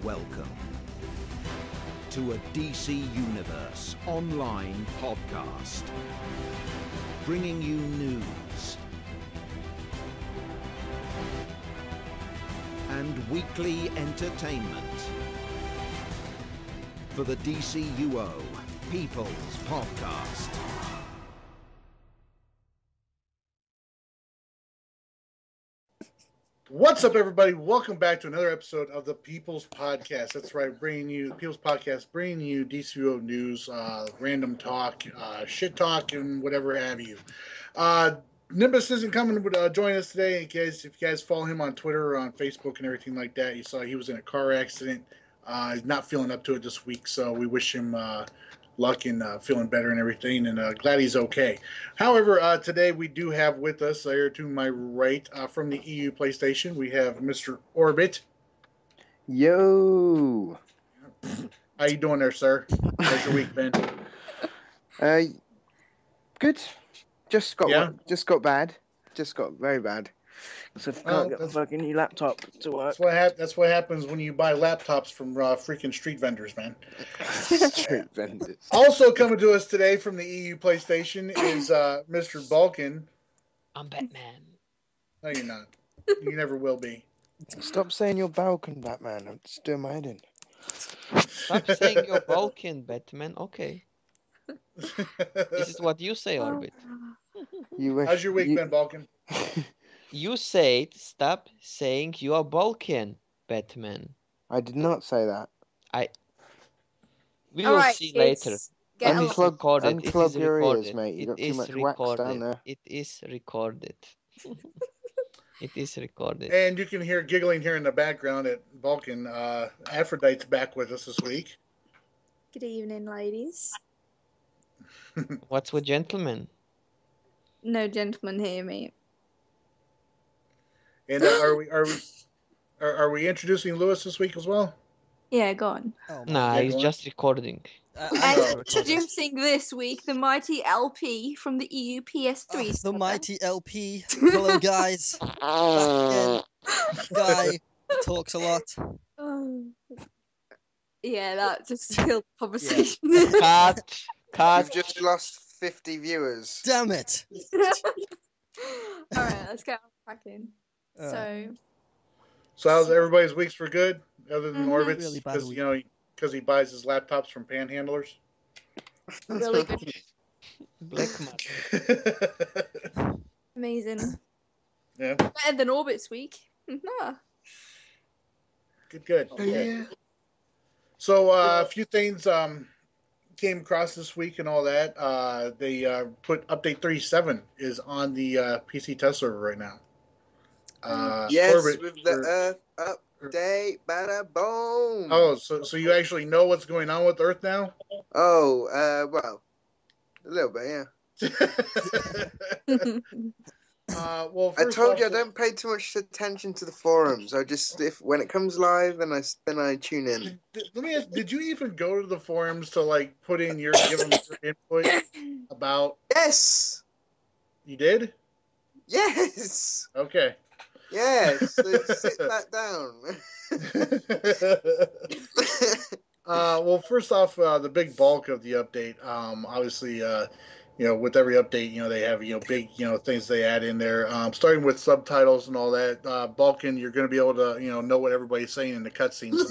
welcome to a DC Universe online podcast, bringing you news and weekly entertainment for the DCUO People's Podcast. What's up, everybody? Welcome back to another episode of the People's Podcast. That's right, bringing you People's Podcast, bringing you DCUO news, random talk, shit talk, and whatever have you. Nimbus isn't coming to join us today. If you guys follow him on Twitter or on Facebook and everything like that, you saw he was in a car accident. He's not feeling up to it this week, so we wish him luck in feeling better and everything, and glad he's okay. However, today we do have with us here to my right from the EU PlayStation, we have Mr. Orbit. Yo! How you doing there, sir? How's your week been? Good. Just got bad. Just got very bad. So I can't get a fucking new laptop to work. That's what happens when you buy laptops from freaking street vendors, man. Street vendors. Also coming to us today from the EU PlayStation is Mr. Balkan. I'm Batman. No, you're not. You never will be. Stop saying you're Balkan, Batman. I'm just doing my head in. Stop saying you're Balkan, Batman. Okay. This is what you say, Orbit. How's your week been, Balkan? You said stop saying you are Balkan, Batman. I did not say that. We will see later. Unplug your ears, mate. You got too much wax down there. It is recorded. It is recorded. And you can hear giggling here in the background at Balkan. Aphrodite's back with us this week. Good evening, ladies. What's with gentlemen? No gentlemen here, mate. And are we introducing Lewis this week as well? Yeah, go on. Oh, nah, he's just recording. And introducing this week the mighty LP from the EU PS3. The mighty LP. Hello, guys. Back again. Guy talks a lot. Yeah, that just killed the conversation. Yeah. Cut. You've just lost 50 viewers. Damn it. Alright, let's get on cracking. So how's everybody's weeks for good, other than Orbit's? Really because he buys his laptops from panhandlers. Really good. Black market. Amazing. Yeah. Better than Orbit's week. Good. Yeah. So a few things came across this week and all that. They put update 37 is on the PC test server right now. Yes, Orbit, with the update, bada boom. Oh, so you actually know what's going on with Earth now? Oh, well, a little bit, yeah. Well, I told you I don't pay too much attention to the forums. I just when it comes live, then I tune in. Let me ask: did you even go to the forums to put in give them your input about? Yes. You did? Yes. Okay. Yes. So sit back down. Well, first off, the big bulk of the update, obviously, with every update, they have, big, things they add in there, starting with subtitles and all that. Balkan, you're going to be able to, know what everybody's saying in the cutscenes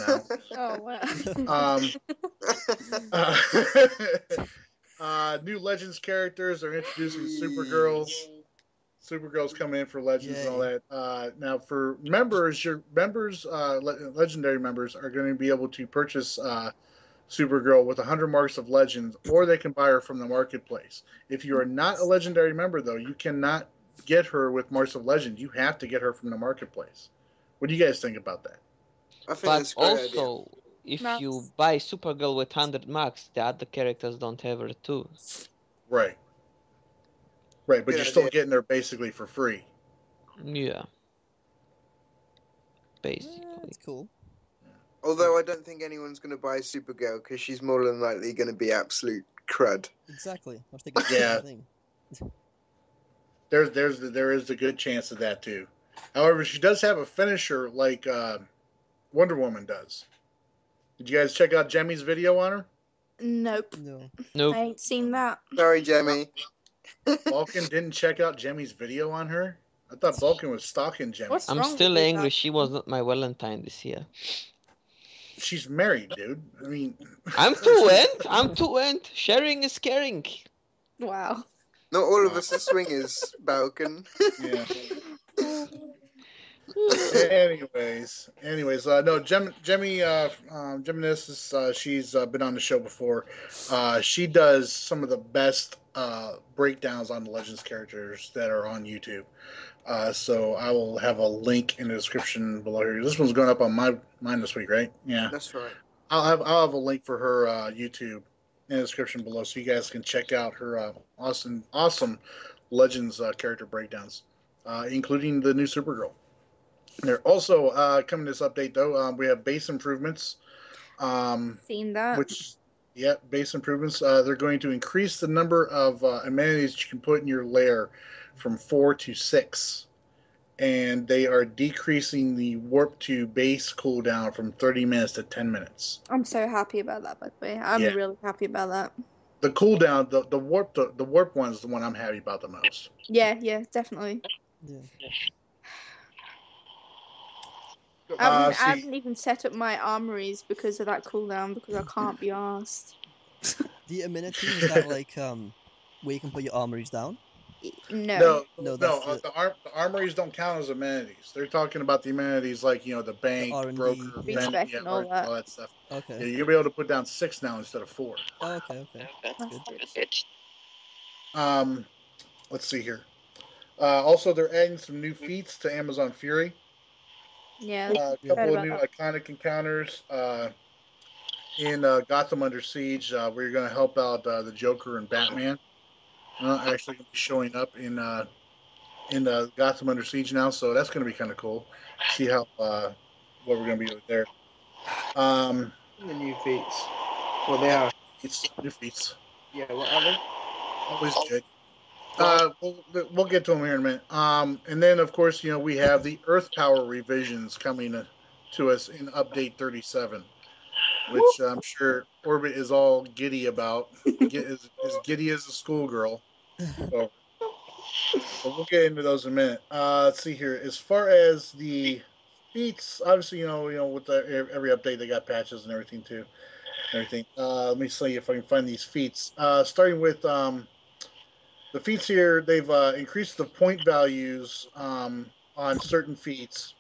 now. New Legends characters are introducing Supergirl. Supergirl's coming in for Legends and all that. Now, for members, legendary members are going to be able to purchase Supergirl with 100 marks of Legends, or they can buy her from the marketplace. If you are not a legendary member, though, you cannot get her with marks of Legend. You have to get her from the marketplace. What do you guys think about that? I think but also, if you buy Supergirl with 100 marks, the other characters don't have her too. Right. Right, but you're still getting her basically for free. Yeah. Basically. Yeah, that's cool. Although I don't think anyone's going to buy Supergirl because she's more than likely going to be absolute crud. Exactly. I was thinking the same thing. There is a good chance of that too. However, she does have a finisher like Wonder Woman does. Did you guys check out Gemi's video on her? Nope. Nope. I ain't seen that. Sorry, Gemi. Balkan didn't check out Gemi's video on her? I thought Balkan was stalking Gemi. What's I'm wrong still with you angry guys? she was not my Valentine this year. She's married, dude. I mean... I'm too end. I'm too end. Sharing is caring. Wow. Not all of us are swingers, Balkan. Yeah. Anyways, no, Geminis, she's been on the show before. She does some of the best breakdowns on the Legends characters that are on YouTube. So I will have a link in the description below here. This one's going up on mine this week, right? Yeah, That's right. I'll have a link for her YouTube in the description below, so you guys can check out her awesome Legends character breakdowns, including the new Supergirl. They're also coming this update though. We have base improvements. Seen that. Base improvements. They're going to increase the number of amenities you can put in your lair from 4 to 6, and they are decreasing the warp to base cooldown from 30 minutes to 10 minutes. I'm so happy about that, by the way. I'm really happy about that. The cooldown, the warp one is the one I'm happy about the most. Yeah, definitely. Yeah. I haven't even set up my armories because of that cooldown, because I can't be asked. The amenity, is that like where you can put your armories down? No. That's the armories don't count as amenities. They're talking about the amenities like the bank, R&D, broker, Respect, and all that stuff. Okay. Yeah, you'll be able to put down 6 now instead of 4. Oh, okay. That's good. Let's see here. Also, they're adding some new feats to Amazon Fury. Yeah. A couple of new iconic encounters in Gotham Under Siege, where you're going to help out the Joker and Batman. Actually going to be showing up in Gotham Under Siege now, so that's going to be kind of cool. See how what we're going to be with there. The new feats. Well, they are. It's new feats. Yeah, what are they? Always good. We'll get to them here in a minute. And then, of course, we have the Earth Power revisions coming to us in Update 37, which I'm sure Orbit is all giddy about. As giddy as a schoolgirl. So, but we'll get into those in a minute. Let's see here. As far as the feats, obviously, with every update, they got patches and everything too. Let me see if I can find these feats. Starting with the feats here, they've increased the point values on certain feats,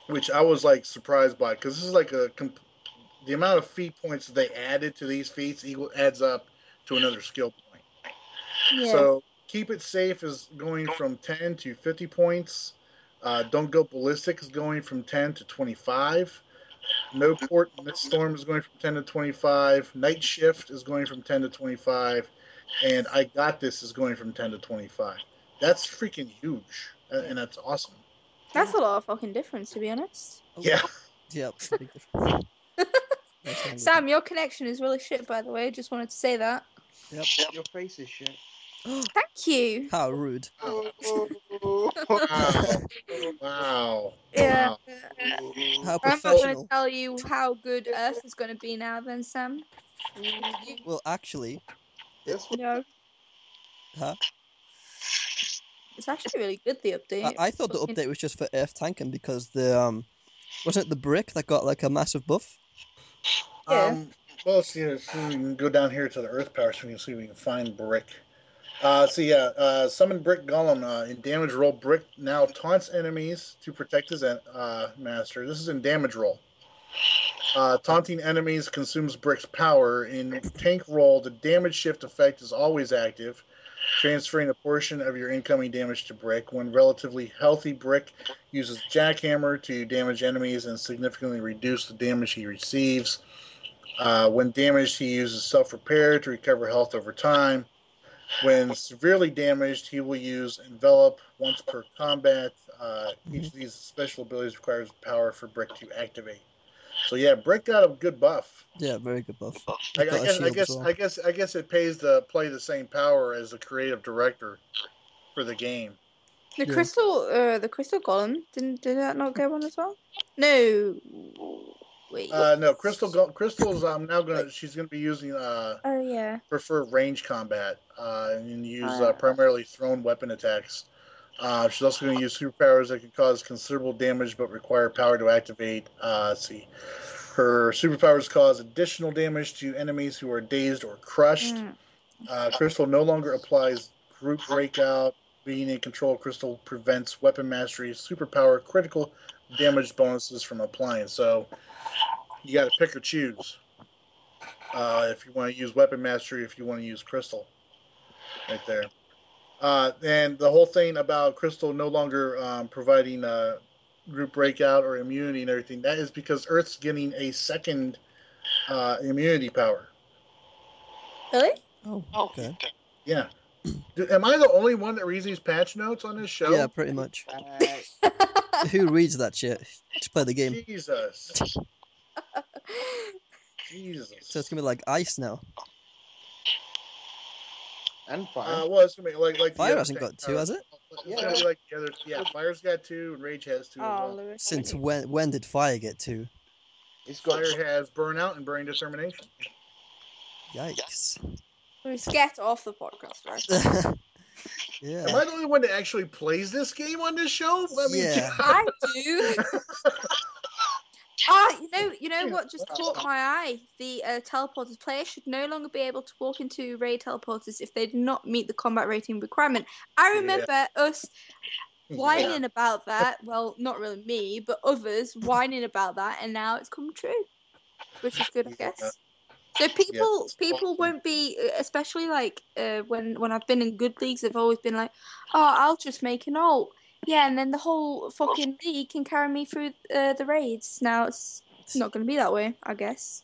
which I was surprised by, because this is the amount of feat points that they added to these feats adds up to another skill point. Yeah. So keep it safe is going from 10 to 50 points. Don't go ballistic is going from 10 to 25. No port in this storm is going from 10 to 25. Night shift is going from 10 to 25. And I got this is going from 10 to 25. That's freaking huge, and that's awesome. That's a lot of fucking difference, to be honest. Yeah. Yep, it's a big difference. Sam, your connection is really shit, by the way. Just wanted to say that. Yep. Your face is shit. Thank you. How rude. Wow. Yeah. Wow. How I'm not going to professional. tell you how good Earth is going to be now, then, Sam. Well, actually, No. huh? It's actually really good, the update. I thought the update was just for Earth tanking because the wasn't it the brick that got a massive buff? Yeah. Well, let's see. We can go down here to the Earth Power so we can see if we can find Brick. Summon Brick Golem in damage roll. Brick now taunts enemies to protect his master. This is in damage roll. Taunting enemies consumes Brick's power. In tank roll, the damage shift effect is always active, transferring a portion of your incoming damage to Brick. When relatively healthy, Brick uses Jackhammer to damage enemies and significantly reduce the damage he receives. When damaged, he uses Self-Repair to recover health over time. When severely damaged, he will use Envelop once per combat. Each of these special abilities requires power for Brick to activate. So yeah, Brick got a good buff. Yeah, very good buff. I guess it pays to play the same power as the creative director for the game. The crystal golem did that not get one as well? No. Wait. No, Crystal's now she's gonna be using Oh yeah. prefer range combat and use primarily thrown weapon attacks. She's also going to use superpowers that can cause considerable damage but require power to activate. Let's see. Her superpowers cause additional damage to enemies who are dazed or crushed. Crystal no longer applies group breakout. Being in control, Crystal prevents weapon mastery, superpower, critical damage bonuses from applying. So you got to pick or choose if you want to use weapon mastery, if you want to use Crystal. Right there. And the whole thing about Crystal no longer providing group breakout or immunity and everything, that is because Earth's getting a second immunity power. Really? Oh, okay. Yeah. Am I the only one that reads these patch notes on this show? Yeah, pretty much. Who reads that shit? Just play the game. Jesus. Jesus. So it's gonna be like ice now. And fire. Well, it's gonna be like Fire the hasn't got two, has it? It's gonna be like the other. Yeah, Fire's got two, and Rage has two. As well. Lewis. Since when did fire get two? Fire has Burnout and Burning Determination. Yikes. Lewis, get off the podcast, right? Yeah. Am I the only one that actually plays this game on this show? I mean, Yeah. I do. You know what just caught my eye? The teleporters player should no longer be able to walk into raid teleporters if they do not meet the combat rating requirement. I remember us whining about that. Well, not really me, but others whining about that, and now it's come true, which is good, I guess. So people won't be, especially like when I've been in good leagues, they've always been like, "Oh, I'll just make an ult." Yeah, and then the whole fucking league can carry me through the raids. Now it's not going to be that way, I guess.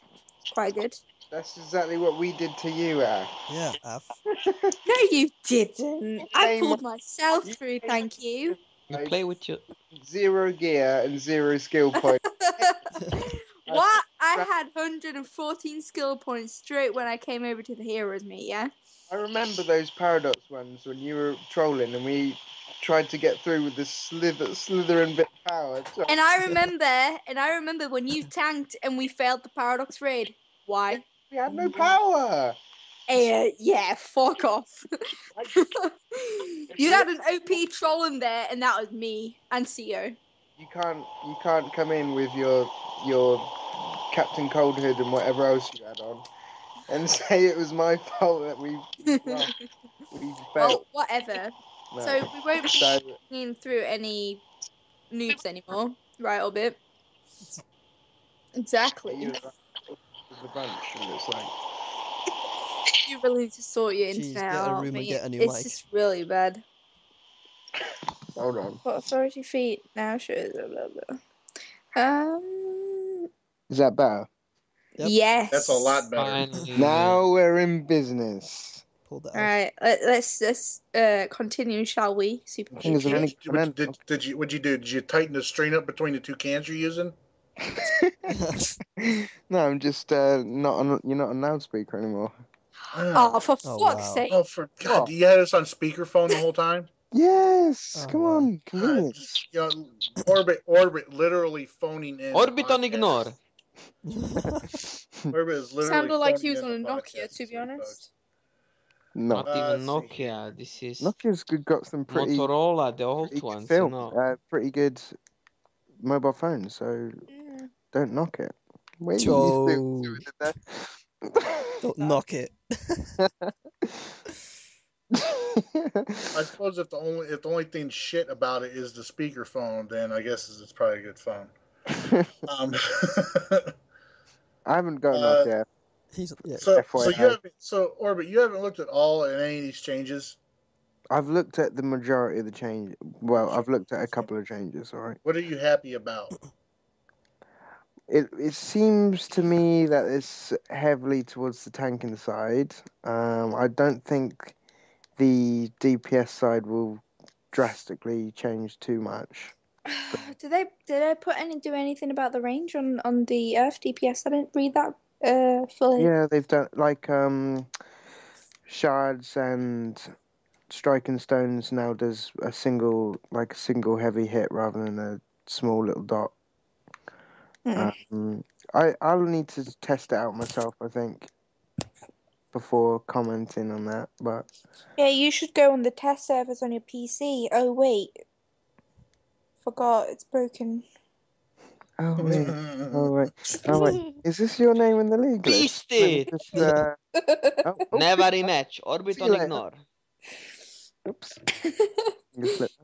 Quite good. That's exactly what we did to you, Af. Yeah, Af. No, you didn't. I pulled myself through, thank you. You play with your... 0 gear and 0 skill points. What? I had 114 skill points straight when I came over to the heroes meet, yeah? I remember those Paradox ones when you were trolling and we tried to get through with the slithering bit of power. So... And I remember when you tanked and we failed the Paradox raid. Why? We had no power. Yeah, fuck off. You had an OP troll in there, and that was me and CEO. You can't come in with your Captain Cold Hood and whatever else you had on, and say it was my fault that we failed. Well, whatever. No. So we won't be bringing through any noobs anymore, right, Orbit? Exactly. The bunch, and it's like... You really need to sort your internet out, mate. It's just really bad. Hold on. What authority feet now? Is that better? Yep. Yes. That's a lot better. Now we're in business. All right, let's continue, shall we? Super. What'd you do? Did you tighten the string up between the two cans you're using? No, I'm just you're not on loudspeaker anymore. Oh, for fuck's sake! Oh, for God, you had us on speakerphone the whole time? Yes, come on, convenience. Orbit, literally phoning in. Orbit on ignore. Orbit is literally sounded like he was on a Nokia, to be honest. No. Not even Nokia. This is Nokia's got some pretty Motorola, the old ones. Pretty good mobile phones, so don't knock it. Wait, don't knock it. I suppose if the only thing shit about it is the speakerphone, then I guess it's probably a good phone. I haven't got enough yet. So Orbit, you haven't looked at any of these changes? I've looked at the majority of the change. Well, I've looked at a couple of changes. All right. What are you happy about? It seems to me that it's heavily towards the tanking side. I don't think the DPS side will drastically change too much. Did they do anything about the range on the Earth DPS? I didn't read that fully. Yeah, they've done like shards and striking stones now does a single heavy hit rather than a small little dot. I'll need to test it out myself, I think, before commenting on that. But Yeah, you should go on the test servers on your PC. Oh wait, forgot it's broken. oh wait, is this your name in the league list? Beast it! Just, Never rematch. Orbit See on you later. ignore. Oops. You slipped.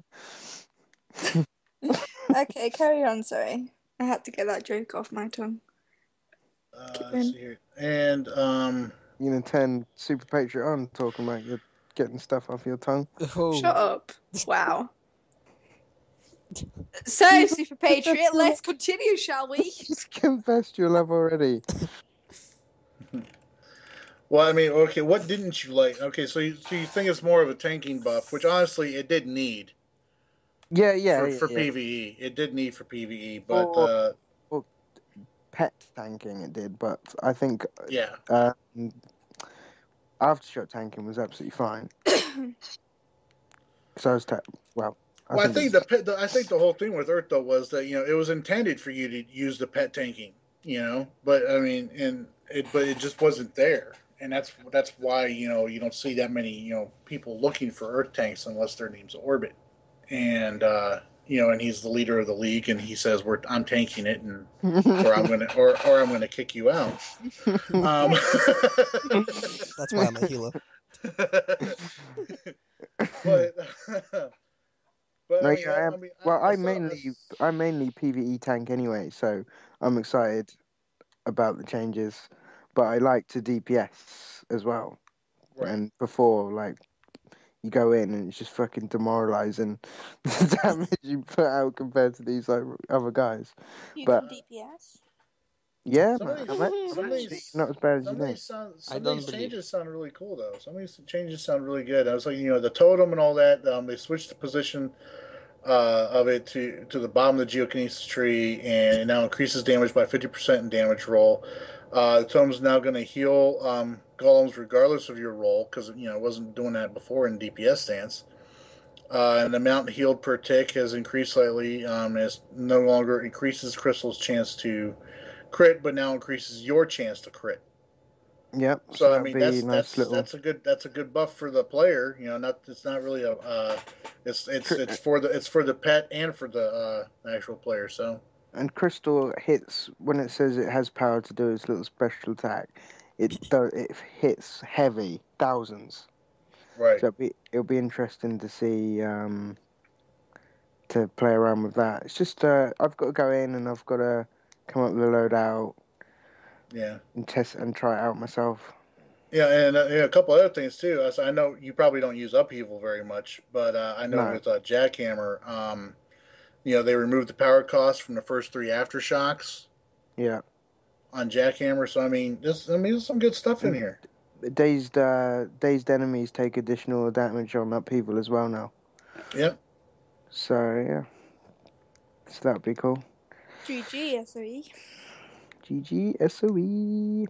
Okay, carry on. Sorry, I had to get that joke off my tongue. Let's see here. And You gonna turn Superpatriot on talking about you getting stuff off your tongue? Oh. Shut up! Wow. So, Super Patriot, let's continue, shall we? Just confessed your love already. well, I mean, okay, what didn't you like? Okay, so you think it's more of a tanking buff, which honestly it did need. Yeah, For PvE, it did need for PvE, but for pet tanking it did, but I think yeah. Aftershock tanking was absolutely fine. So I was I think the whole thing with Earth though was that it was intended for you to use the pet tanking, but I mean, but it just wasn't there, and that's why you don't see that many people looking for Earth tanks unless their name's Orbit, and and he's the leader of the league, and he says I'm tanking it, and or I'm gonna kick you out. That's why I'm a healer. But no, I mean, I mainly PvE tank anyway, so I'm excited about the changes. But I like to DPS as well. right. And before, like, you go in and it's just fucking demoralizing the damage you put out compared to these like other guys. You But can DPS. yeah, Some man, of I'm actually these not as bad as some you of think. these sound I some of don't these believe. changes sound really cool though. Some of these changes sound really good. I was like, the totem and all that. They switched the position of it to the bottom of the geokinesis tree, and it now increases damage by 50% in damage roll. The totem's now going to heal golems regardless of your roll because it wasn't doing that before in DPS stance. And the amount healed per tick has increased slightly. It no longer increases Crystal's chance to crit, but now increases your chance to crit. Yep. So I that'd mean be nice little. that's a good buff for the player. It's not really a it's for the pet and for the actual player. So And Crystal hits when it says it has power to do its little special attack. It hits heavy, thousands. right. So it'll be interesting to see to play around with that. It's just I've got to go in and I've got to come up with a loadout. Yeah. And test and try it out myself. Yeah, and a couple other things too. I know you probably don't use upheaval very much, but I know No. with Jackhammer, they removed the power cost from the first 3 aftershocks. Yeah. On Jackhammer, so I mean, there's some good stuff in here. Dazed enemies take additional damage on upheaval as well now. Yep. So yeah, so that'd be cool. GG SOE. GG SOE.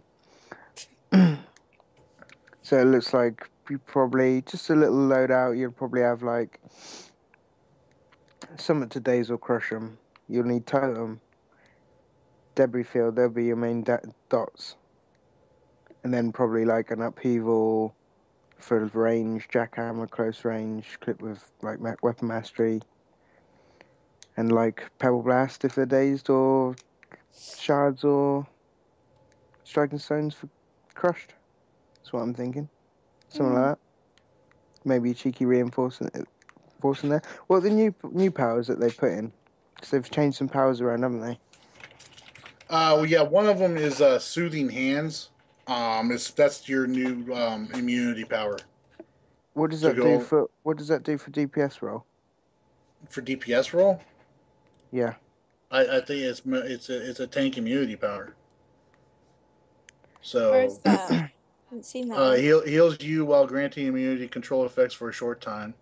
So it looks like you probably just a little loadout. You'll probably have like Summit to Daze or Crush 'em. You'll need Totem, Debris Field. They'll be your main dots, and then probably like an upheaval for range, Jackhammer, close range, clip with like weapon mastery, and like Pebble Blast if they're dazed, or shards or striking stones for crushed. That's what I'm thinking. Something like that. Maybe a cheeky reinforcing there. Well, the new powers that they put in, because they've changed some powers around, haven't they? Well, yeah, one of them is Soothing Hands. That's your new immunity power. What does that do for DPS roll? For DPS roll? Yeah. I think it's a tank immunity power. So Where's that? I haven't seen that. Heals you while granting immunity control effects for a short time.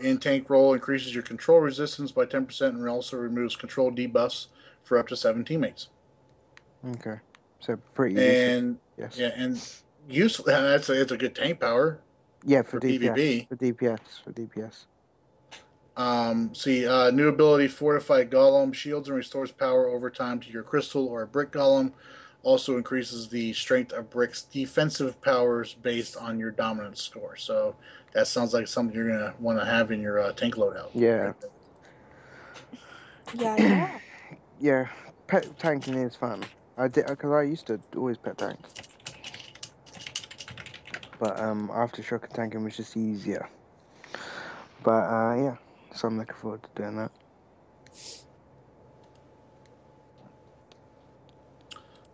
In tank roll, increases your control resistance by 10% and also removes control debuffs for up to 7 teammates. Okay, so pretty and useful. Yes. Yeah, and useful. It's a good tank power. Yeah, for PvP. For DPS. New ability, Fortify Golem, shields and restores power over time to your crystal or brick golem. Also increases the strength of brick's defensive powers based on your dominance score. So that sounds like something you're going to want to have in your tank loadout. Yeah. Yeah. Yeah, pet tanking is fun. I did because I used to always pet tank, but aftershock and tanking was just easier. But yeah, so I'm looking forward to doing that.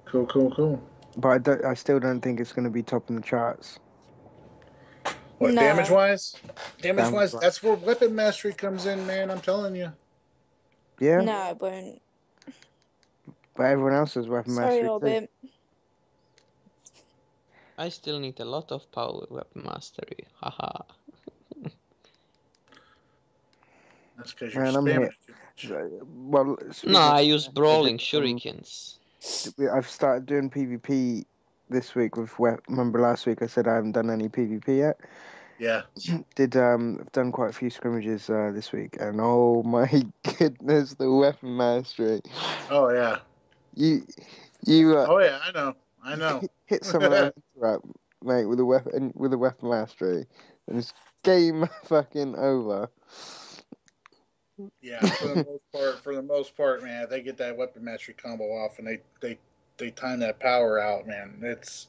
Cool. But I still don't think it's going to be topping the charts. What, No. damage-wise? Damage-wise, Damage-wise. that's where weapon mastery comes in, man. I'm telling you. Yeah, No, it won't. but everyone else has weapon Sorry, mastery too. Orbit. I still need a lot of power weapon mastery. Haha. That's because you're Man, I'm spamming here. it too much. Well, No, speaking I of- use brawling shurikens. I've started doing PvP this week with. Remember last week I said I haven't done any PvP yet. Yeah. I've done quite a few scrimmages this week, and oh my goodness, the weapon mastery! Oh, yeah. You Oh, yeah, I know. hit someone on interrupt, mate, with a weapon mastery, and it's game fucking over. Yeah, for the most part, man, if they get that weapon mastery combo off and they time that power out, man, it's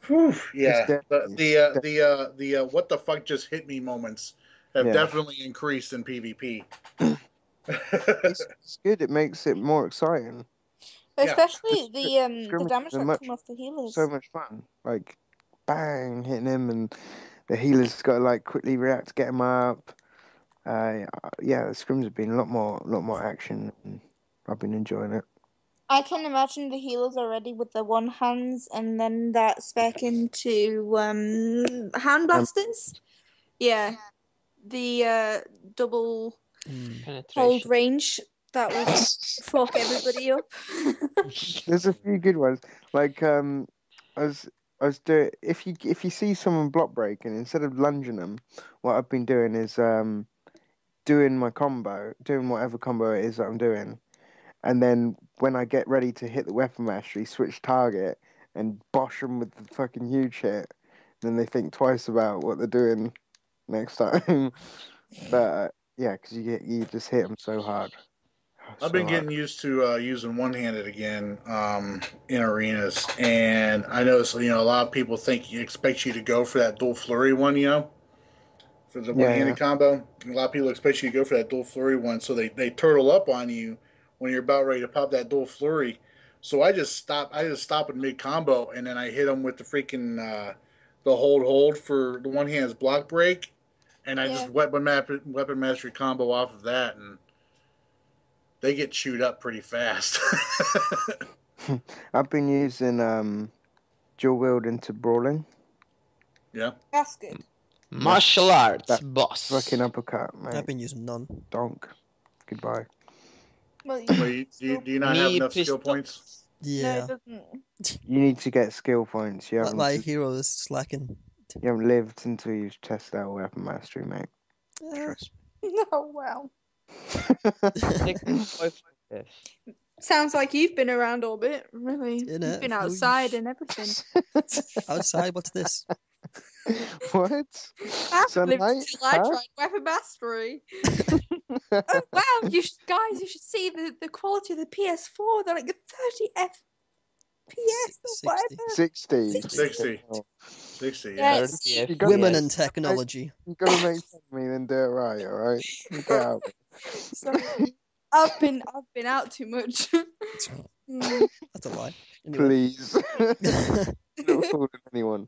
whew, yeah. The what the fuck just hit me moments have Yeah. definitely increased in PvP. It's good. It makes it more exciting. Especially the Scrimmages damage are that come off the healers. So much fun. Like, bang, hitting him, and the healer's got to like quickly react to get him up. Yeah, the scrims have been a lot more action, and I've been enjoying it. I can imagine the healers already with the one hands and then that spec into hand blasters. Yeah. The double hold Penetration. range that will fuck everybody up. There's a few good ones. Like I was doing if you see someone block breaking, instead of lunging them, what I've been doing is doing my combo, doing whatever combo it is that I'm doing, and then when I get ready to hit the weapon mastery, switch target and bosh them with the fucking huge hit. Then they think twice about what they're doing next time. But yeah, because you just hit them so hard. I've been getting used to using one-handed again in arenas, and I notice a lot of people expect you to go for that dual flurry one, for the one-handed combo. A lot of people expect you to go for that dual flurry one, so they turtle up on you when you're about ready to pop that dual flurry. So I just stop in mid combo, and then I hit them with the freaking the hold for the one hand's block break, and I just weapon mastery combo off of that, and they get chewed up pretty fast. I've been using dual wield into brawling. Yeah, that's good. Martial arts, That boss. fucking uppercut, mate. I've been using none. Donk. Goodbye. Well, do you not have enough skill points? Yeah. No, it doesn't. You need to get skill points. My hero is slacking. You haven't lived until you've tested out weapon mastery, mate. Trust No, well. me. Sounds like you've been around Orbit, really. In You've it, been oh, outside and everything. Outside, what's this? What? I've lived Sunlight? until I tried weapon mastery. Oh wow, you should see the quality of the PS4. They're like 30 FPS or whatever. 60. 60, yeah. yeah. Yes. Women and technology. You gotta make fun of me, then do it right, alright? Get out. Sorry. I've been out too much. That's a lie. Anyway. Please. Not fooling anyone.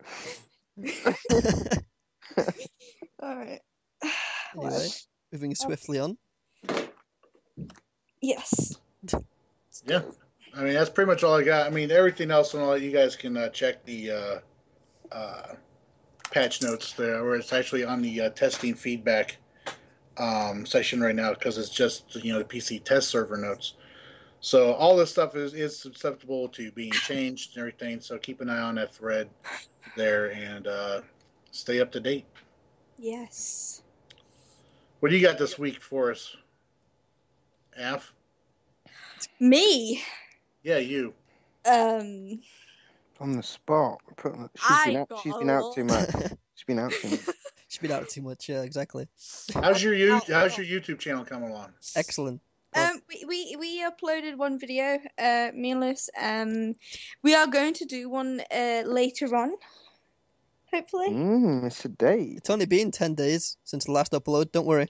Alright. Anyway, moving swiftly on. Yes. Yeah. I mean, that's pretty much all I got. I mean, everything else and all, you guys can check the patch notes there, where it's actually on the testing feedback section right now, because it's just the PC test server notes. So all this stuff is susceptible to being changed and everything. So keep an eye on that thread there and stay up to date. Yes. What do you got this week for us, Af? Me. Yeah, you. On the spot. She's been out too much. She's been out too much. She's been out too much. Yeah, exactly. How's your YouTube channel coming along? Excellent. We uploaded one video, me and Lewis. We are going to do one later on, hopefully. It's a date. It's only been 10 days since the last upload. Don't worry.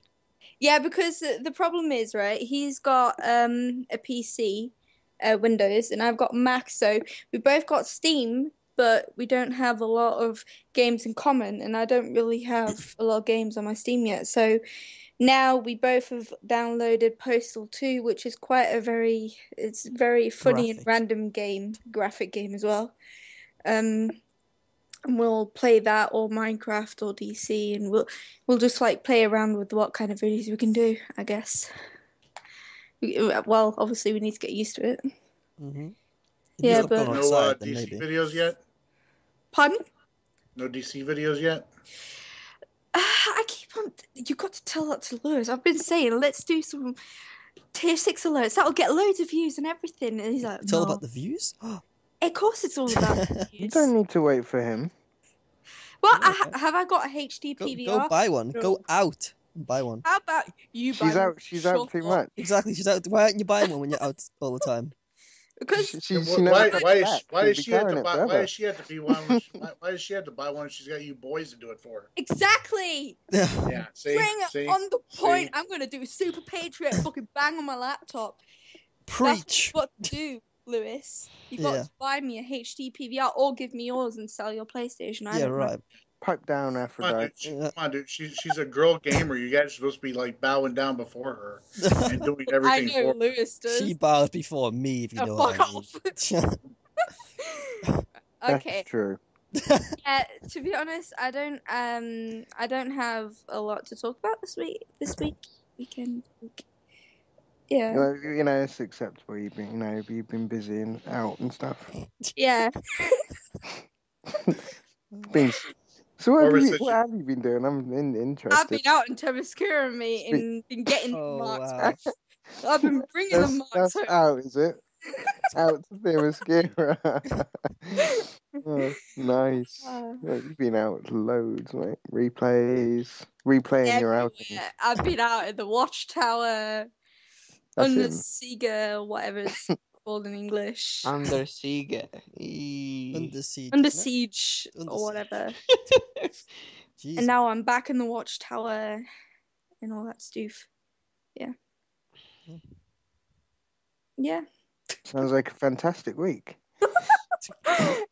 Yeah, because the problem is, right, he's got a PC, Windows, and I've got Mac, so we both got Steam, but we don't have a lot of games in common, and I don't really have a lot of games on my Steam yet. So now we both have downloaded Postal 2, which is it's very funny and random graphic game as well. And we'll play that or Minecraft or DC, and we'll just like play around with what kind of videos we can do, I guess. Well, obviously we need to get used to it. Mm-hmm. Yeah, but no DC videos yet. Pardon? No DC videos yet. I keep on. You got to tell that to Lewis. I've been saying let's do some tier 6 alerts. That'll get loads of views and everything. And he's like, it's all about the views. Of course, it's all about the views. You don't need to wait for him. Well, have I got a HD PVR? Go buy one. No. Go out and buy one. How about you buy one? She's out too much. Exactly, she's out. Why aren't you buying one when you're out all the time? Because why does she have to buy? Why does she have to be one? Why does she have to buy one? She's got you boys to do it for her. Exactly. Yeah. See. On the point. I'm gonna do a Superpatriot fucking bang on my laptop. Preach. That's what to do, Lewis. You've got to buy me a HD PVR or give me yours and sell your PlayStation. Yeah, right. Pipe down, Aphrodite. Come on, dude. She's a girl gamer. You guys are supposed to be like bowing down before her and doing everything I know, for Lewis does. She bows before me, if you know what I mean. Okay. That's true. Yeah, to be honest, I don't have a lot to talk about this weekend. Yeah. Well, it's acceptable. You've been busy and out and stuff. Yeah. So what have you been doing? I'm interested. I've been out in Themyscira, mate, and been getting marks. Wow. I've been bringing the marks home. Out, is it? Out to Themyscira. Nice. You've been out loads, mate. Replaying your outing. I've been out at the Watchtower, under Siege, whatever it's called in English. Under Siege. Under Siege, or whatever. And now I'm back in the Watchtower and all that stuff. Yeah. Yeah. Sounds like a fantastic week.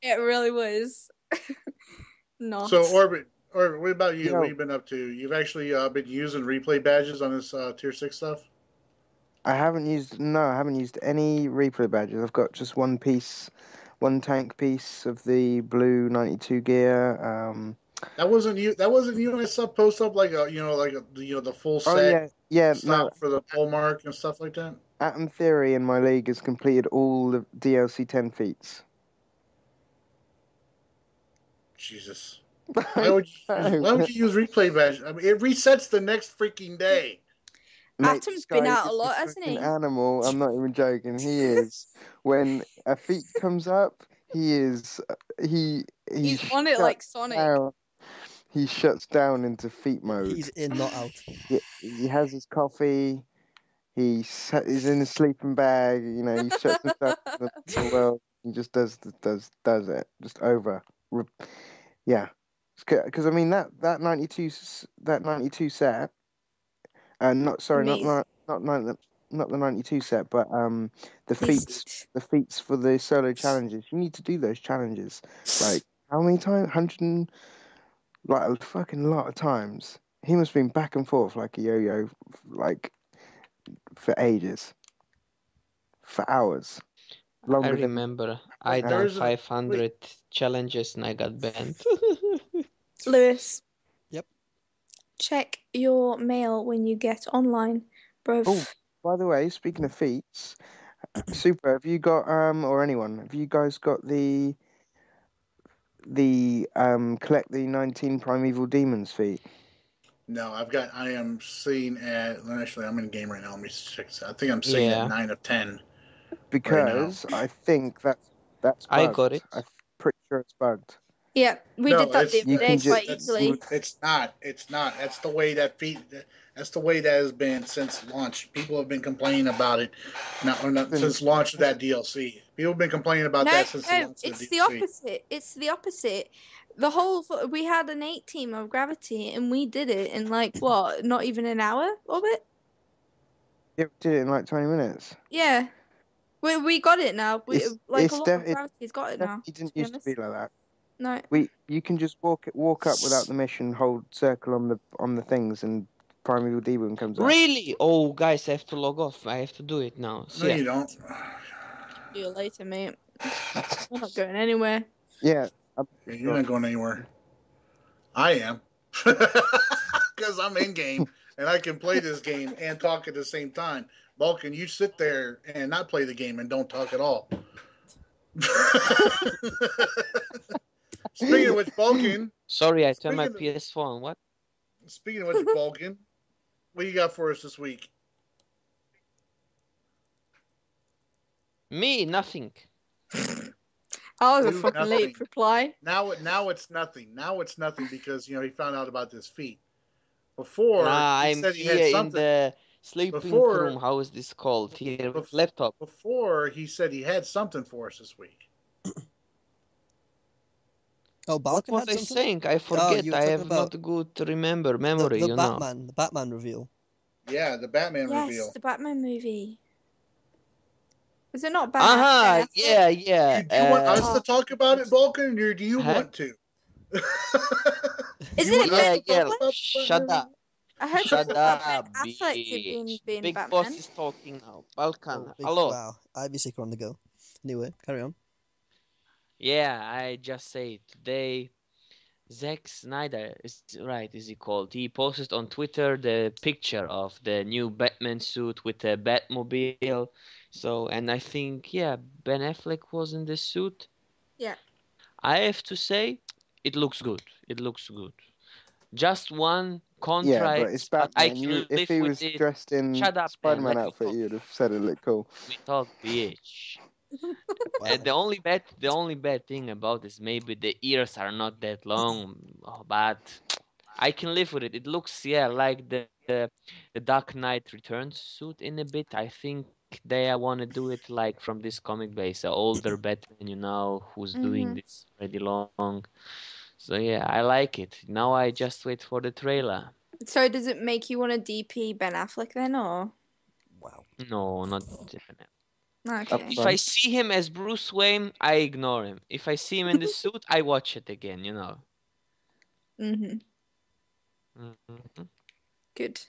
It really was. Not. So Orbit, what about you? What have you been up to? You've actually been using replay badges on this tier 6 stuff? I haven't used any replay badges. I've got just one tank piece of the blue 92 gear. That wasn't you. I saw post up the full set. For the pole mark and stuff like that. Atom Theory in my league has completed all the DLC 10 feats. Jesus. Why would you use replay badge? I mean, it resets the next freaking day. Atom's been out a lot, hasn't he? Animal. I'm not even joking. He is. When a feat comes up, he's on it like Sonic. Down. He shuts down into feat mode. He's in, not out. He has his coffee. He's in his sleeping bag. He shuts himself into the world. He just does it just over. Yeah, because I mean that 92 set. Not the 92 set, but the feats for the solo challenges. You need to do those challenges. Like how many times? 100, like a fucking lot of times. He must have been back and forth like a yo-yo, like for ages, for hours. I remember I done 500 challenges and I got banned. Lewis. Yep. Check your mail when you get online, bro. Oh, by the way, speaking of feats, Super, have you got or anyone, have you guys got the collect the 19 primeval demons feat? No, I am sitting at, actually, I'm in game right now. Let me check this out. I think I'm sitting at Yeah, 9 of 10 right now. Because I think that's I got bugged. it. I'm pretty sure it's bugged. Yeah, we No, did that the it's, other You day can quite that's, easily. it's not. It's not. That's the way that's the way that has been since launch. People have been complaining about it now, or not, Then since launch of that DLC. People have been complaining about No, that since the no, launch of it's the the DLC. opposite. It's the opposite. We had an 8 team of Gravity, and we did it in like what? Not even an hour of it. you did it in like 20 minutes. Yeah, we got it now. We like a lot of It Gravity's got it now. definitely didn't To be used to be honest, like that. no. You can just walk up without the mission, hold circle on the things, and Primeval Demon comes out. Really? Oh, guys, I have to log off. I have to do it now. No, See ya. you don't. See you later, mate. We're not going anywhere. Yeah, You're not going anywhere. I am, because I'm in game and I can play this game and talk at the same time. Balkan, you sit there and not play the game and don't talk at all. Speaking of which, Balkan. Sorry, I turned my Speaking PS4 on. What? Speaking of which, Balkan, what you got for us this week? Me? Nothing. I was a Do fucking nothing. late reply. Now it's nothing. Now it's nothing because he found out about this feat. Before Nah, he I'm said he had here in something. the sleeping room. How is this called? Here with laptop. Before he said he had something for us this week. Oh, What Balkan was had I something? saying? I forget. you were I talking have about not good memory, the you know. Batman reveal. Yeah, the Batman Yes, reveal. the Batman movie. Was it not Ben Affleck? Yeah, yeah. Do you want us Oh. to talk about it, Balkan, or do you Huh? want to? Is You it want us Ben to talk Yeah. about the Shut Batman up. I heard Shut something about Ben up, Affleck bitch. being Big Batman. boss is talking now. Balkan, Oh, big, hello. wow. Ivy Seeker on the go. Anyway, carry on. Yeah, I just say today, Zack Snyder is right. Is he called? He posted on Twitter the picture of the new Batman suit with the Batmobile. So, and I think Ben Affleck was in the suit. Yeah. I have to say, it looks good. It looks good. Just one Yeah, but it's contrast, but I Batman. can If live he with was it. dressed in Shut up, man. Spider-Man outfit, you'd have said it looked cool. Let me talk, bitch. Wow. The only bad thing about this, maybe the ears are not that long, but I can live with it. It looks like the Dark Knight Returns suit in a bit. I think they want to do it like from this comic base, an older Batman, who's doing Mhm. this already long. So yeah, I like it. Now I just wait for the trailer. So does it make you want to DP Ben Affleck then, or? Wow. No, not definitely. Okay. If I see him as Bruce Wayne, I ignore him. If I see him in the suit, I watch it again, Mhm. Mhm. Good.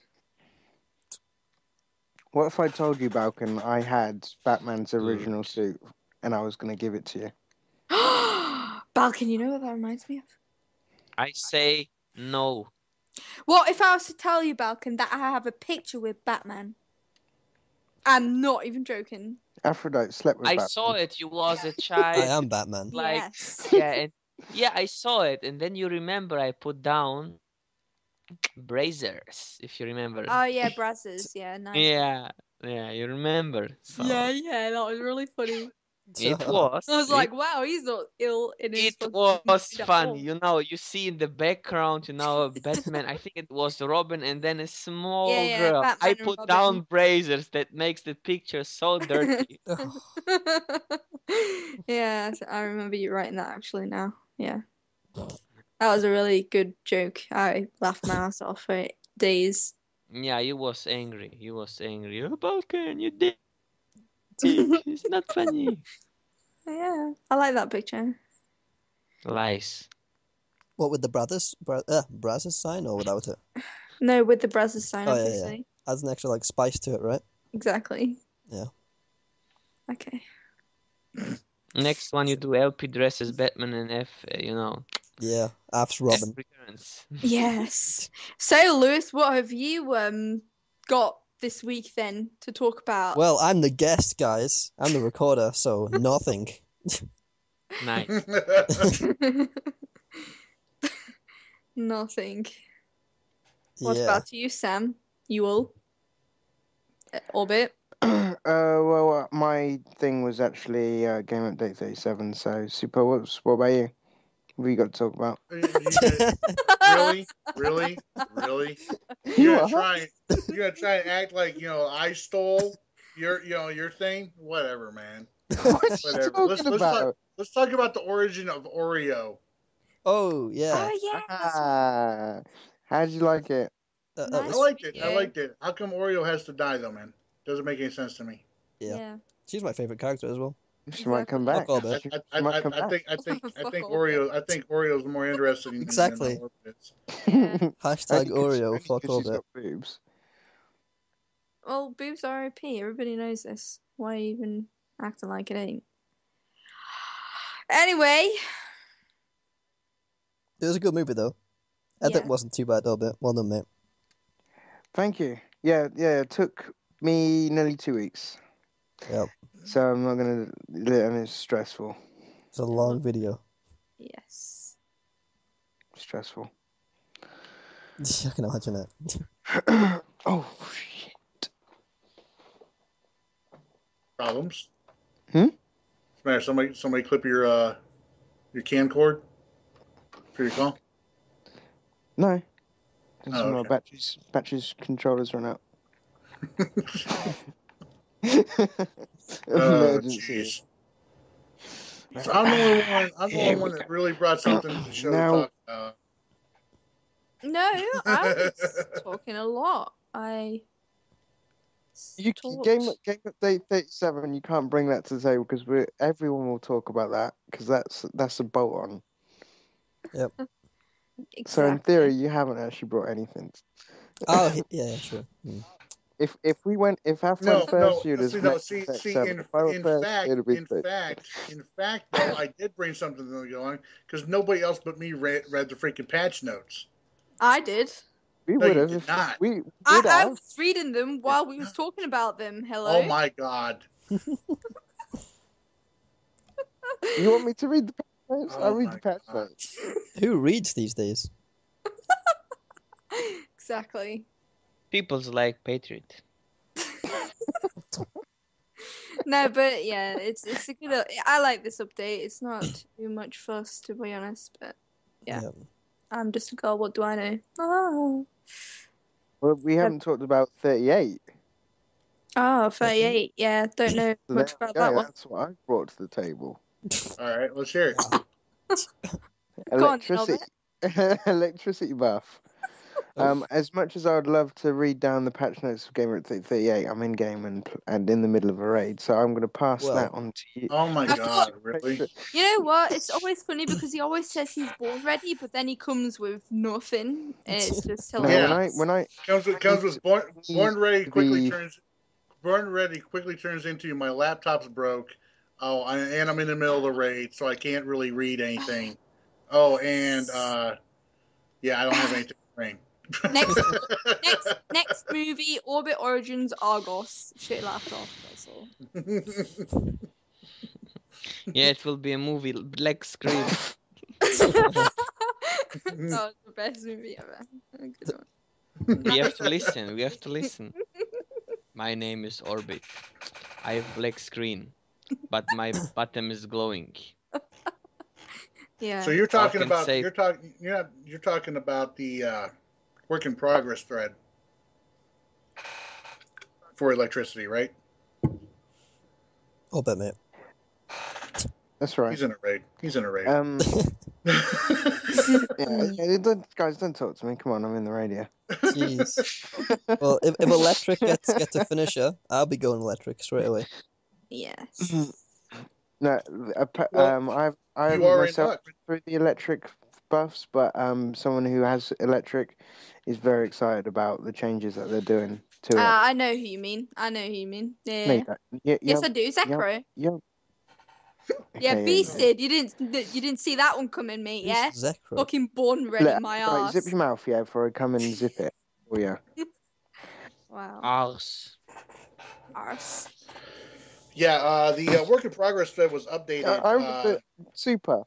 What if I told you, Balkan, I had Batman's original Good. suit and I was going to give it to you? Balkan, you know what that reminds me of? I say no. What if I was to tell you, Balkan, that I have a picture with Batman? I'm not even joking. Aphrodite slept with I Batman. saw it. You was a I child. am Batman. Like, Yes. I saw it, and then you remember I put down Brazers, if you remember. Oh yeah, Brazzers. Yeah, nice. Yeah, you remember. So Yeah, that was really funny. it was. I was like, wow, he's not ill in his It fucking was mind at funny, all. you see in the background, Batman, I think it was Robin and then a small Yeah, girl. Batman I and put Robin. down Brazers that makes the picture so dirty. Yeah, I remember you writing that actually now. Yeah. That was a really good joke. I laughed my ass off for days. Yeah, you was angry. Oh, Balkan, you did. It's not funny. Yeah, I like that picture. Lies. What, with the Brazzers sign or without it? No, with the Brazzers sign, Oh, yeah. obviously. Adds an extra spice to it, right? Exactly. Yeah. Okay. Next one, you do LP dress as Batman and F, Yeah, Af's Robin. F returns. Yes. So, Lewis, what have you got this week then to talk about? Well, I'm the guest, guys. I'm the recorder, so nothing. Nice. Nothing. What Yeah. about you, Sam? You will? Orbit? Well, my thing was actually Game Update 37. So, Super, what about you? What have you got to talk about? Really? You You're are? gonna try and act like I stole your thing. Whatever, man. What are you Whatever. talking about? Let's talk about the origin of Oreo. Oh, yeah. Oh, yeah. Ah, how'd you like it? That Nice. I was, liked it. I Yeah. liked it. How come Oreo has to die though, man? Doesn't make any sense to me. yeah. She's my favorite character as well. She might come back. Fuck Orbit. She I might come back. think Fuck Oreo. I think Oreo's more interesting Exactly. than Orbit is. Yeah. Hashtag Oreo, Only fuck 'cause she's Orbit. got boobs. Well, boobs are OP. Everybody knows this. Why even acting like it ain't? Anyway. It was a good movie, though. I think it wasn't too bad, Orbit. Well done, mate. Thank you. Yeah. It took me nearly 2 weeks. Yep. So I'm not gonna. And it's stressful. It's a long video. Yes. Stressful. I can imagine it. Oh shit. Problems? Hmm? Smash! Somebody clip your can cord for your call. No. That's Oh, my okay. batteries controllers run out. Oh, Emergency. jeez. So I'm the only one that really brought something to the show to talk about. No, I was talking a lot. Game Update 37. You can't bring that to the table because everyone will talk about that because that's a bolt on. Yep. Exactly. So in theory, you haven't actually brought anything. Oh, yeah, sure. Mm. If Half went first, you'd have See, 37. If I went first, it'd have been in fact, though, I did bring something to go on because nobody else but me read the freaking patch notes. I did. We No, would you have. did not. We would I have. was reading them while we was talking about them. Hello. Oh my god! You want me to read the patch notes? Oh I'll read my the patch God. notes. Who reads these days? Exactly. People's like Patriot. No, but yeah, it's a good. I like this update. It's not too much fuss, to be honest. But yeah, Yep. I'm just a girl. What do I know? Oh, Well, we haven't talked about 38. oh 38. Yeah, don't know So much there we about go. that one. That's what I brought to the table. All right, let's hear it. Go on, then, Albert. Electricity buff. As much as I would love to read down the patch notes of Gamer at 38, I'm in game and in the middle of a raid, so I'm going to pass that on to you. Oh my god, really? You know what? It's always funny because he always says he's born ready, but then he comes with nothing. It's just No, hilarious. when I comes with born ready the- quickly turns into my laptop's broke. Oh, and I'm in the middle of the raid, so I can't really read anything. Oh, and yeah, I don't have anything to bring. Next movie, Orbit Origins Argos. Shit laptop, that's all. Yeah, it will be a movie, black screen. That was the best movie ever. A good one. We have to listen. We have to listen. My name is Orbit. I have black screen, but my bottom is glowing. Yeah. So you're talking Fucking about say- you're talking about the work in progress thread for electricity, right? Orbit, mate. That's right. He's in a raid. Guys, don't talk to me. Come on, I'm in the radio. Jeez. Well, if electric gets a finisher, I'll be going electric straight away. Yes. No, I've you are in myself luck. through the electric buffs, but someone who has electric is very excited about the changes that they're doing to it. I know who you mean. Yeah. No, you don't. Yes, I do. Zekro. Yeah, Okay, Beasted. You didn't see that one coming, mate. Who's Yeah. Zekro? Fucking born ready, my Right, ass. zip your mouth, yeah, before I come and zip it. Oh yeah. Wow. Arse. Arse. Yeah, the work in progress thread was updated. Super.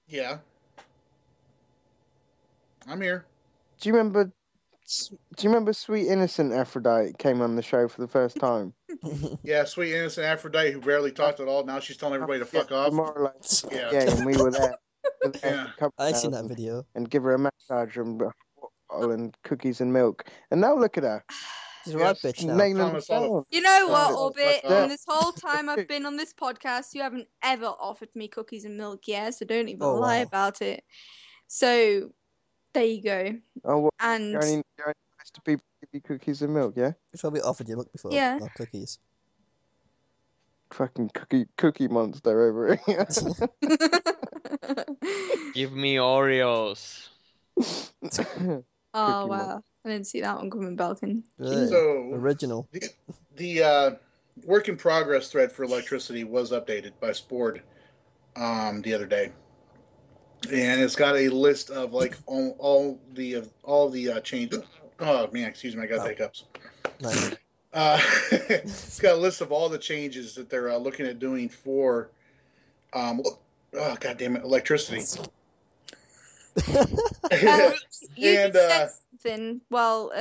Yeah, I'm here. Do you remember Do you remember Sweet Innocent Aphrodite came on the show for the first time? Yeah, sweet innocent Aphrodite who barely talked at all. Now she's telling everybody to fuck off. Demoralized. Yeah. Yeah, and we were there. Yeah. For a couple I seen hours that video. and give her a massage and a bottle and cookies and milk. And now look at her. She's a right Yes. bitch now. Nailing Telling the us all down. You know Oh, what, it's Orbit? fuck off. In this whole time I've been on this podcast, you haven't ever offered me cookies and milk, yeah? So don't even Oh, lie wow. about it. So, there you go. Oh, what? And, You're only nice to people who give you cookies and milk, yeah? We've probably offered you milk before, Yeah. not cookies. Fucking cookie monster over here. Give me Oreos. oh, Cookie wow. I didn't see that one coming, Balkan. Right. So Original. the work in progress thread for electricity was updated by Spord the other day, and it's got a list of like all the changes. Oh man, excuse me, I got Wow. hiccups. Nice. It's got a list of all the changes that they're looking at doing for oh god damn it, electricity. You And, just said something. Well,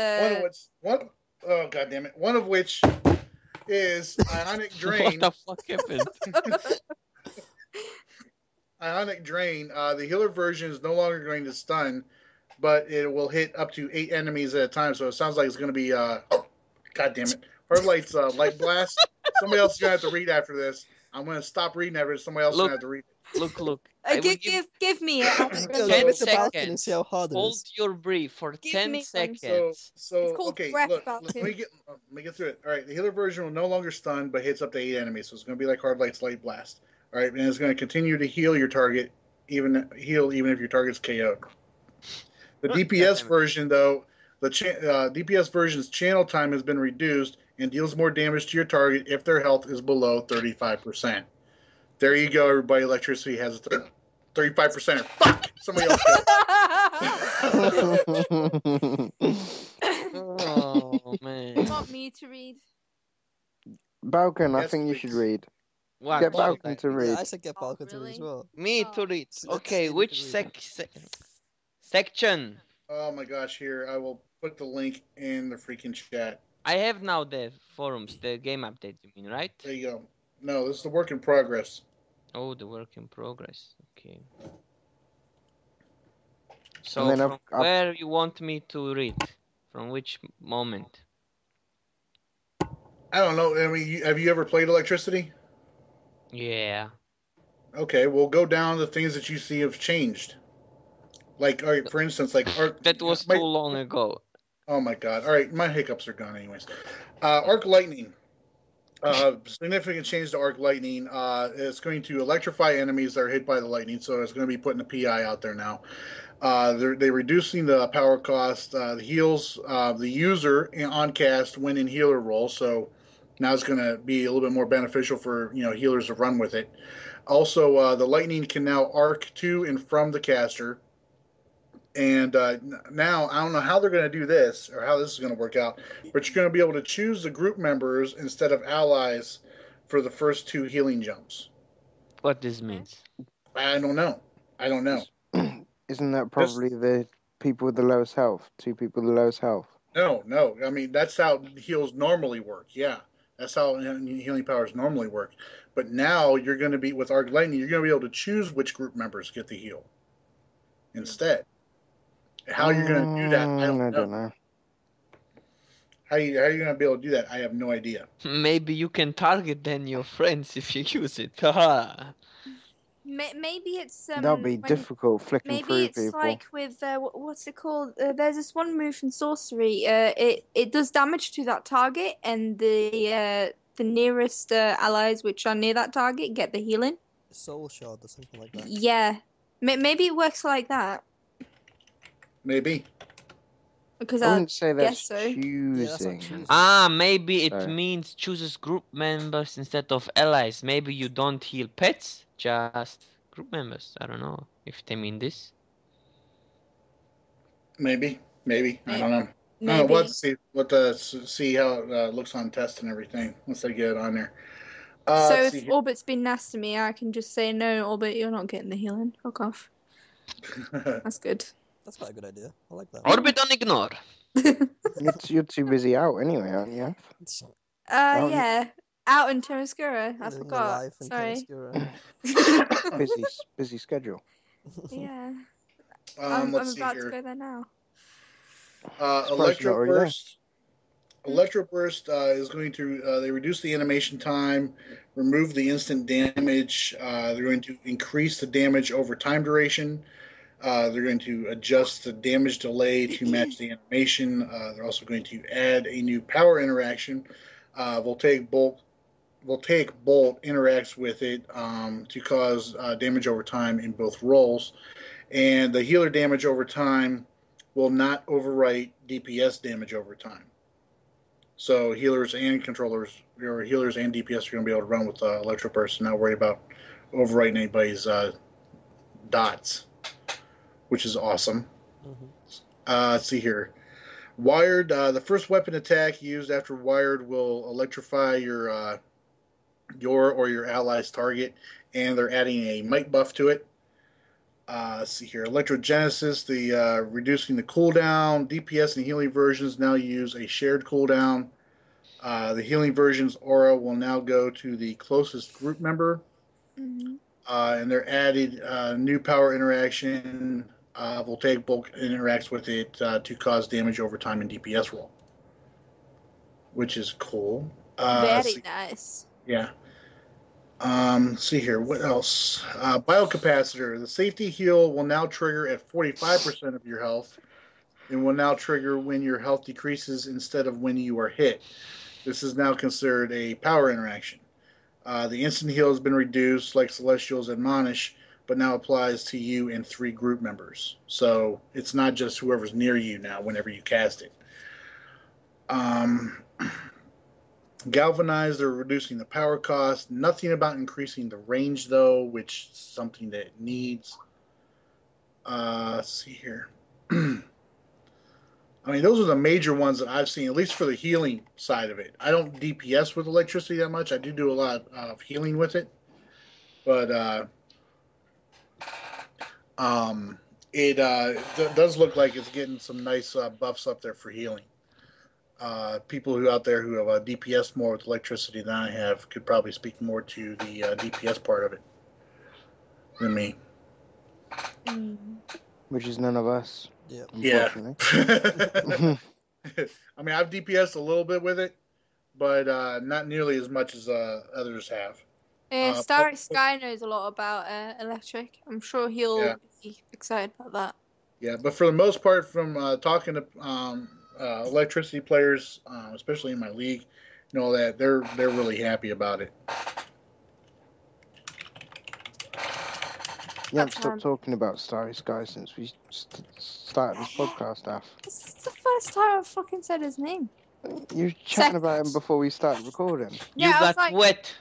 one of which is ionic What drain. the fuck happened? Ionic drain. The healer version is no longer going to stun, but it will hit up to 8 enemies at a time. So it sounds like it's going to be god damn it, Hard Light's light blast. Somebody else is going to have to read after this. I'm going to stop reading after this. Somebody else is going to have to read it. Look. I will give me it. Yo, Ten give it to Balkan and seconds. see how hard it Hold is. your breath for Give 10 me one. seconds. So It's called okay, breath, look, Balkan. let me get through it. All right, the healer version will no longer stun, but hits up to 8 enemies. So it's going to be like Hard Light's light blast. All right, and it's going to continue to heal your target, even if your target's KO'd. The DPS version, though, the DPS version's channel time has been reduced and deals more damage to your target if their health is below 35%. There you go, everybody. Electricity has a 35%. Fuck! Somebody else go. Oh man. Want me to read? Balkan, I Yes, think you please. should read. What? Get should Balkan I to read? read. Yeah, I said get Oh, Balkan to read really? as well. Me Oh. to read. So let's Okay, see which if you can section? Oh my gosh, here, I will put the link in the freaking chat. I have now the forums, the game update, you mean, right? There you go. No, this is the work in progress. Oh, the work in progress. Okay. So, then from I've- where you want me to read? From which moment? I don't know. I mean, have you ever played Electricity? Yeah. Okay, well, go down the things that you see have changed. Like, all right, for instance, like Arc. That was too long ago. Oh my god! All right, my hiccups are gone, anyways. Arc Lightning. Significant change to Arc Lightning. It's going to electrify enemies that are hit by the lightning, so it's going to be putting a PI out there now. They're reducing the power cost. The heals the user on cast when in healer role, so now it's going to be a little bit more beneficial for healers to run with it. Also, the lightning can now arc to and from the caster. And now I don't know how they're going to do this or how this is going to work out, but you're going to be able to choose the group members instead of allies for the first 2 healing jumps. What this means? I don't know. Isn't that probably the people with the lowest health? 2 people with the lowest health. No. I mean, that's how heals normally work. Yeah, that's how healing powers normally work. But now you're going to be with Arc Lightning. You're going to be able to choose which group members get the heal instead. How you're going to do that, I don't know. How you going to be able to do that? I have no idea. Maybe you can target then your friends if you use it. Maybe it's That'll be difficult flicking through maybe people. it's like with what's it called? There's this one move in sorcery. It does damage to that target, and the nearest allies which are near that target get the healing. Soul shard or something like that. Yeah, maybe it works like that. Maybe. Because I I wouldn't say that's guess so. choosing. Yeah, that's not choosing. Maybe it Sorry. means chooses group members instead of allies. Maybe you don't heal pets, just group members. I don't know if they mean this. Maybe. I don't know. Maybe. We'll have to see how it looks on test and everything once they get it on there. So let's see if here. Orbit's been nasty to me, I can just say no, Orbit, you're not getting the healing. Fuck off. That's good. That's quite a good idea. I like that. Orbit on ignore. You're too busy out anyway, aren't you? Yeah. Out in Themyscira. I Living a forgot. life in Sorry. Themyscira. Busy schedule. Yeah. I'm Let's see about to here. go there now. Surprised you're not already there. Electro Burst is going to they reduce the animation time, remove the instant damage. They're going to increase the damage over time duration. They're going to adjust the damage delay to match the animation. They're also going to add a new power interaction. Voltaic Bolt interacts with it to cause damage over time in both rolls, and the healer damage over time will not overwrite DPS damage over time. So healers and controllers, or healers and DPS, are going to be able to run with Electro Burst and not worry about overwriting anybody's dots, which is awesome. Let's see here. Wired, the first weapon attack used after Wired will electrify your or your ally's target, and they're adding a might buff to it. Let's see here. Electrogenesis, the reducing the cooldown. DPS and healing versions now use a shared cooldown. The healing version's aura will now go to the closest group member. And they're added new power interaction. Voltaic Bulk interacts with it to cause damage over time in DPS roll, which is cool. Very nice. Yeah. Let's see here. What else? Biocapacitor. The safety heal will now trigger at 45% of your health, and will now trigger when your health decreases instead of when you are hit. This is now considered a power interaction. The instant heal has been reduced, like Celestials Admonish, but now applies to you and 3 group members. So it's not just whoever's near you now whenever you cast it. Galvanize, they're reducing the power cost. Nothing about increasing the range, though, which is something that it needs. Let's see here. I mean, those are the major ones that I've seen, at least for the healing side of it. I don't DPS with electricity that much. I do a lot of healing with it. But it does look like it's getting some nice buffs up there for healing. People who out there who have DPS more with electricity than I have could probably speak more to the DPS part of it than me. Which is none of us. Yep. Yeah. Unfortunately. I mean, I've DPSed a little bit with it, but not nearly as much as others have. Starry Sky knows a lot about electric. I'm sure he'll be excited about that. Yeah, but for the most part, from talking to electricity players, especially in my league, you know that they're really happy about it. You haven't stopped talking about Starry Sky since we started this podcast, Af. This is the first time I've fucking said his name. You were chatting about him before we started recording. Yeah, You I was got like, wet.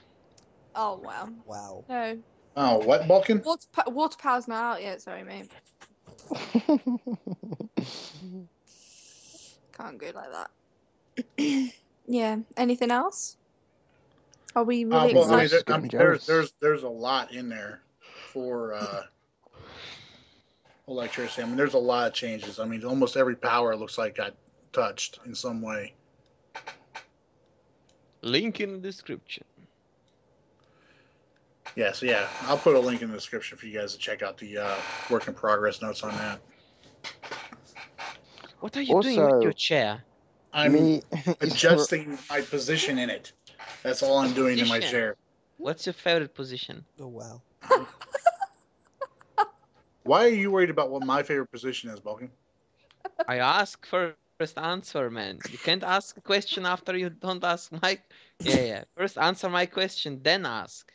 oh, wow. Wow. No. Oh, what, Balkan? Water power's not out yet, sorry, mate. Can't go like that. Yeah. Anything else? Are we really excited? I mean, there's a lot in there for electricity. I mean, there's a lot of changes. I mean, almost every power looks like got touched in some way. Link in the description. Yeah, so yeah, I'll put a link in the description for you guys to check out the work in progress notes on that. What are you doing with your chair? I'm adjusting my position in it. That's all I'm doing in my chair. What's your favorite position? Oh, wow. Why are you worried about what my favorite position is, Balkan? I ask first answer, man. You can't ask a question after you don't ask my... Yeah. First answer my question, then ask.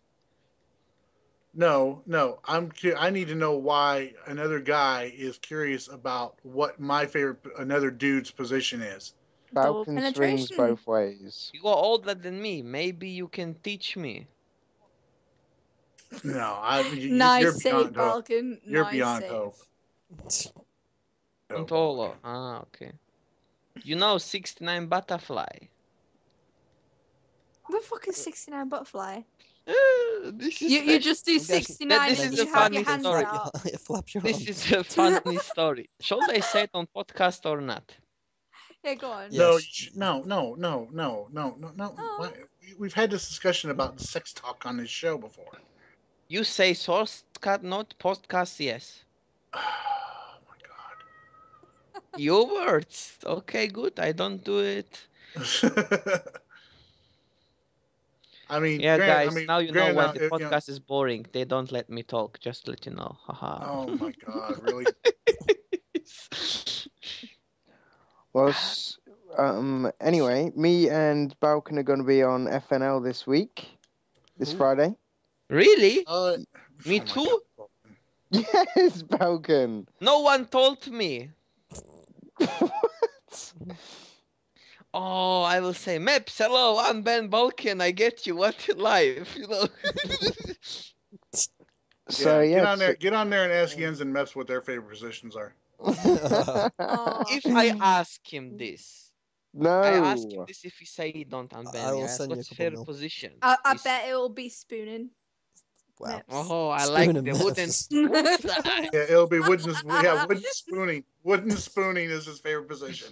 No. I need to know why another guy is curious about what my favorite another dude's position is. Balkan swings both ways. You are older than me. Maybe you can teach me. No, you're beyond Balkan. You're beyond hope. Contolo. Ah, okay. You know 69 butterfly. What the fuck is 69 butterfly? This is you just do 69 this and is you a have funny your hands story. out. Flap your This arms. is a funny story. Shall I say it on podcast or not? Yeah, go on. No, Yes. no. Oh. We've had this discussion about sex talk on this show before. You say Sourcecast, not podcast, yes. Oh my Your words. Okay, good. I don't do it. god. I mean, Yeah, granted, guys, now you know why now, the podcast is boring. They don't let me talk. Just to let you know. Haha. oh my god, really? Well, anyway, me and Balkan are going to be on FNL this week, this Ooh. Friday. Really? Me Oh my too? God. Yes, Balkan. No one told me. What? Oh, I will say, Maps, hello, I'm Ben Balkan. I get you. What life, you know? So yeah, yeah, get on there and ask Jens and Meps what their favorite positions are. Oh. If I ask him this, I ask him no. this if he say he don't unban I me. will I ask send you a what's couple fair mil. position. I He bet it will be spooning. Wow. Nips. Oh, I Spoon like and the Maps. wooden spoon side. Yeah, it'll be wooden spooning. Wooden spooning is his favorite position.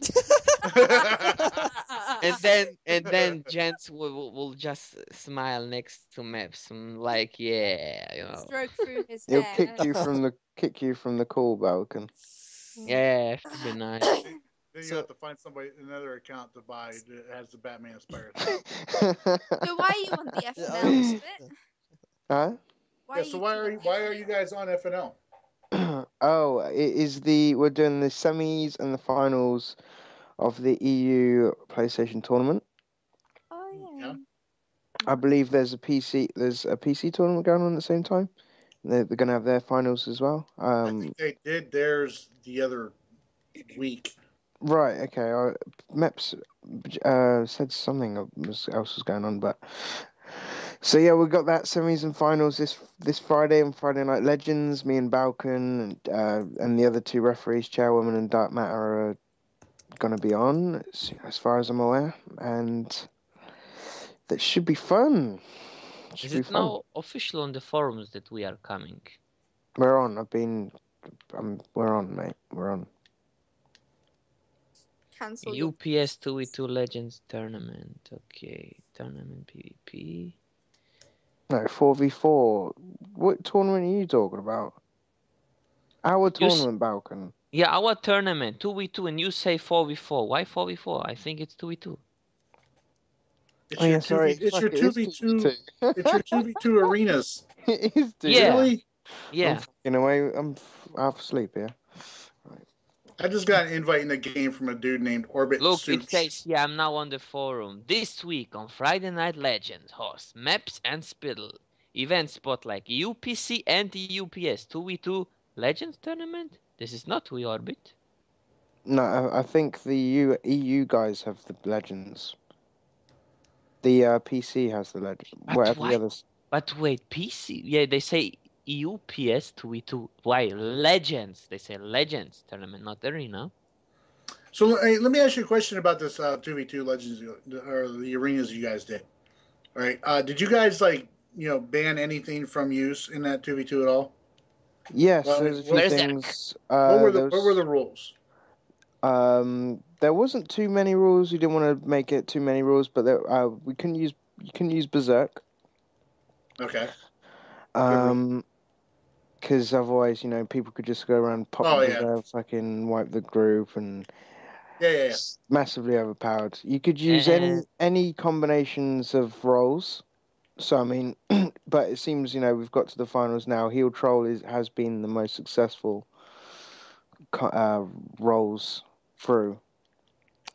And then gents will just smile next to Maps. Like, yeah, you know. Stroke through his He'll hair. kick you from the call, Balkan. Yeah, to be nice. Then you So- have to find another account to buy that has the Batman inspired. So why are you on the Yeah, FNL split? Huh? Why Yeah, so why are you guys on FNL? Oh, it is we're doing the semis and the finals of the EU PlayStation tournament. Oh Yeah. I believe there's a PC tournament going on at the same time. They're going to have their finals as well. I think they did theirs the other week. Right. Okay. Meps said something else was going on, but so yeah, we got that semis and finals this Friday and Friday Night Legends. Me and Balkan and the other two referees, Chairwoman and Dark Matter, are going to be on, as far as I'm aware, and that should be fun. Is it now official on the forums that we are coming? We're on. We're on, mate. We're on. Cancel your UPS 2v2 Legends tournament. Okay, tournament PvP. No, 4v4. What tournament are you talking about? Our tournament, Balkan. Yeah, our tournament 2v2, and you say 4v4. Why 4v4? I think it's 2v2. It's your 2v2. It's your 2v2. It's your 2v2 arenas. It is, dude. Yeah. Really? Yeah. In a way, I'm half asleep here. I just got an invite in the game from a dude named Orbit Look, Such. it says, yeah, I'm now on the forum. This week on Friday Night Legends, host Maps and Spittle. Event spotlight UPC and UPS 2v2 Legends tournament? This is not WeOrbit. No, I think the EU guys have the legends. The PC has the legend. But Whatever why? the others. But wait, PC? Yeah, they say UPS 2v2. Why? Legends. They say Legends tournament, not Arena. So hey, let me ask you a question about this 2v2 Legends or the arenas you guys did. All right. Did you guys ban anything from use in that 2v2 at all? Yes, Well, there's a few Berserk. things. What were the rules? There wasn't too many rules. We didn't want to make it too many rules, but you couldn't use Berserk. Okay. Because otherwise, people could just go around, pop Berserk, fucking wipe the group, and yeah. massively overpowered. You could use And- any combinations of roles. So I mean, but it seems we've got to the finals now. Heel Troll has been the most successful roles through.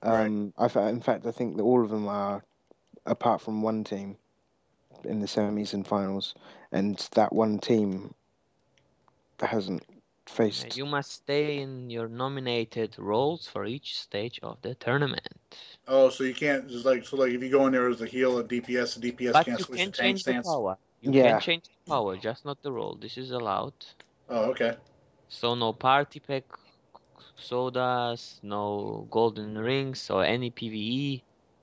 Right. In fact, I think that all of them are, apart from one team, in the semis and finals, and that one team hasn't faced. You must stay in your nominated roles for each stage of the tournament. Oh, so you can't just if you go in there as a heal, a DPS, the DPS But can't you switch can to tank change the stance. power. You Yeah. can change the power, just not the role. This is allowed. Oh, okay. So no party pack sodas, no golden rings or any PvE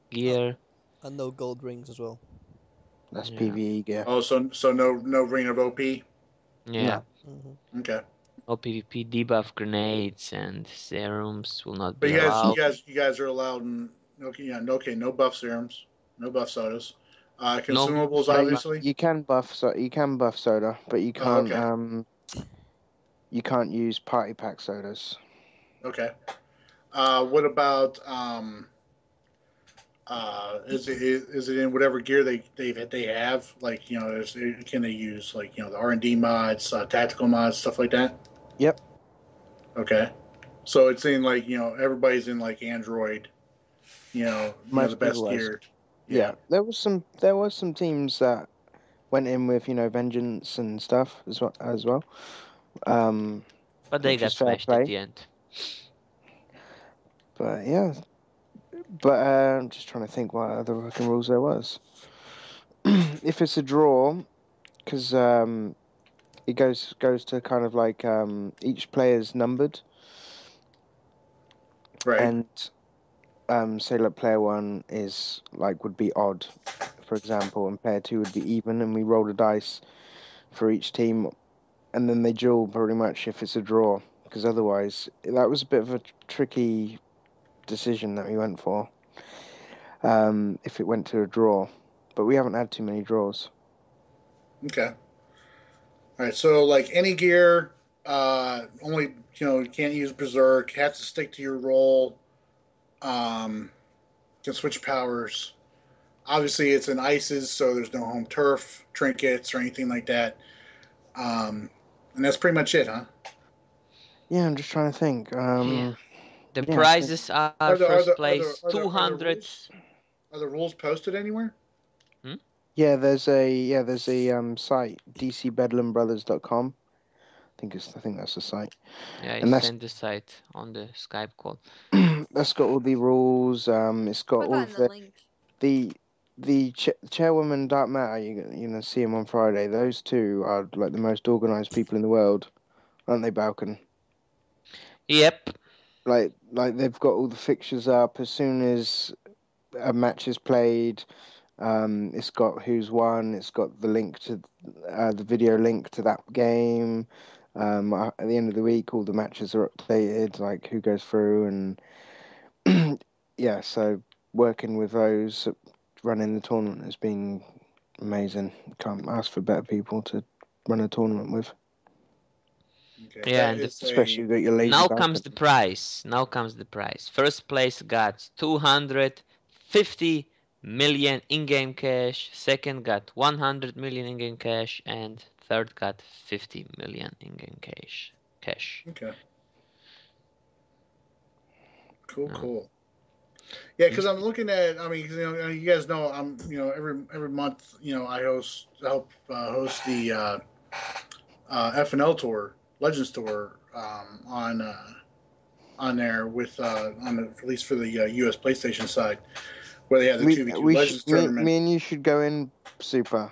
gear. And no gold rings as well. That's Yeah. PVE gear. Oh, so no ring of OP. Yeah. No. Mm-hmm. Okay. No PvP debuff grenades and serums will not But be allowed. you guys are allowed. No buff serums, no buff sodas, No. consumables, No, obviously. you can buff soda, but you Oh, can't okay. you can't use party pack sodas. Okay. What about is it in whatever gear they have? Like, can they use, like, the R&D mods, tactical mods, stuff like that? Yep. Okay. So it's in, like, everybody's in, like, Android, Most the best people was. gear. Yeah. There was some teams that went in with vengeance and stuff as well. But they which got is fair smashed at play. the end. But yeah. But I'm just trying to think what other working rules there was. If it's a draw, because it goes to kind of like each player's numbered, Right. and say like player 1 is would be odd, for example, and player 2 would be even, and we roll a dice for each team, and then they duel pretty much if it's a draw, because otherwise that was a bit of a tricky decision that we went for. If it went to a draw, but we haven't had too many draws. Okay. All right. So, like, any gear, only, you can't use Berserk. Have to stick to your role. Can switch powers. Obviously, it's in ices, so there's no home turf, trinkets, or anything like that. And that's pretty much it, huh? Yeah, I'm just trying to think. The yeah, prizes are first place are 200. Are the rules posted anywhere? Yeah, there's a site, dcbedlambrothers.com. I think that's the site. Yeah, I And that's sent the site on the Skype call. that's got all the rules. It's got Put all that of in the link. the chairwoman Dark Matter. You know see him on Friday. Those two are like the most organized people in the world, aren't they, Balkan? Yep. Like they've got all the fixtures up as soon as a match is played. It's got who's won. It's got the link to the video link to that game. At the end of the week, all the matches are updated, like who goes through, and yeah. So working with those, running the tournament has been amazing. Can't ask for better people to run a tournament with. Okay. Yeah, That and is Especially with your lazy now Balkan. comes the prize. First place got 250 million in-game cash. Second got 100 million in-game cash, and third got 50 million in-game cash. Okay. Cool. No. Cool. Yeah, because I'm looking at. I mean, you guys know I'm. Every month, I help host the FNL tour, Legends tour, on there with at least for the US PlayStation side, where they have the 2v2 Legends tournament. Me and you should go in, Super.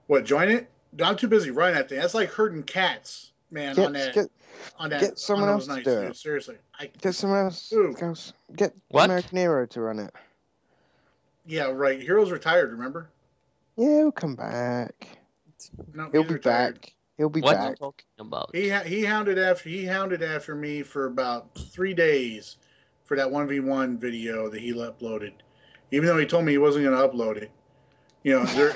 What, join it? I'm too busy running that thing. That's like herding cats, man. Get someone else to do it. Seriously, Get someone else. Get What? American Hero to run it. Yeah, right. Hero's retired. Remember? Yeah, he'll come back. No, He'll he's be retired. back. He'll be What back. are you talking about? He hounded after me for about 3 days for that 1v1 video that he uploaded, even though he told me he wasn't going to upload it.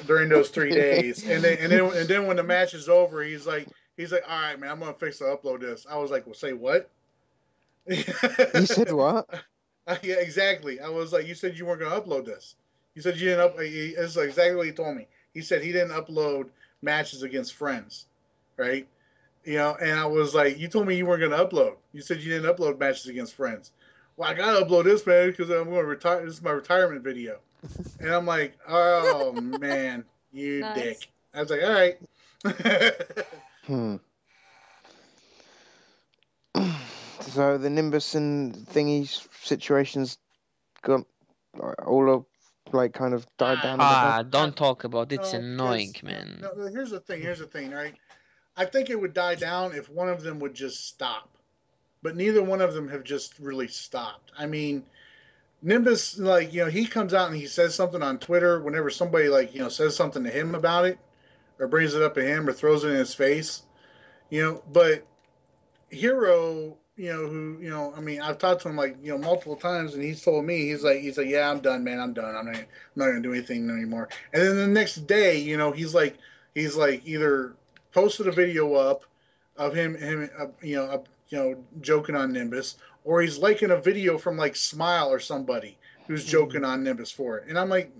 During those 3 days, and then when the match is over, he's like, all right, man, I'm going to fix the upload this. I was like, well, say what? You said what? Yeah, exactly. I was like, you said you weren't going to upload this. You said you didn't upload. It's like exactly what he told me. He said he didn't upload matches against friends, right? And I was like, you told me you weren't going to upload. You said you didn't upload matches against friends. Well, I got to upload this, man, because I'm going to retire. This is my retirement video. And I'm like, oh, man, you Nice. dick. I was like, all right. So the Nimbus and thingy situations got all of kind of died down a bit. Don't talk about it. It's No, annoying, because, man. no, here's the thing, right? I think it would die down if one of them would just stop. But neither one of them have just really stopped. I mean, Nimbus, he comes out and he says something on Twitter whenever somebody, says something to him about it. or brings it up at him or throws it in his face, but Hero, I mean, I've talked to him like, multiple times, and he's told me, he's like, yeah, I'm done, man, I'm done. I'm not gonna do anything anymore. And then the next day, he's like either posted a video up of him, joking on Nimbus, or he's liking a video from like Smile or somebody who's joking on Nimbus for it. And I'm like,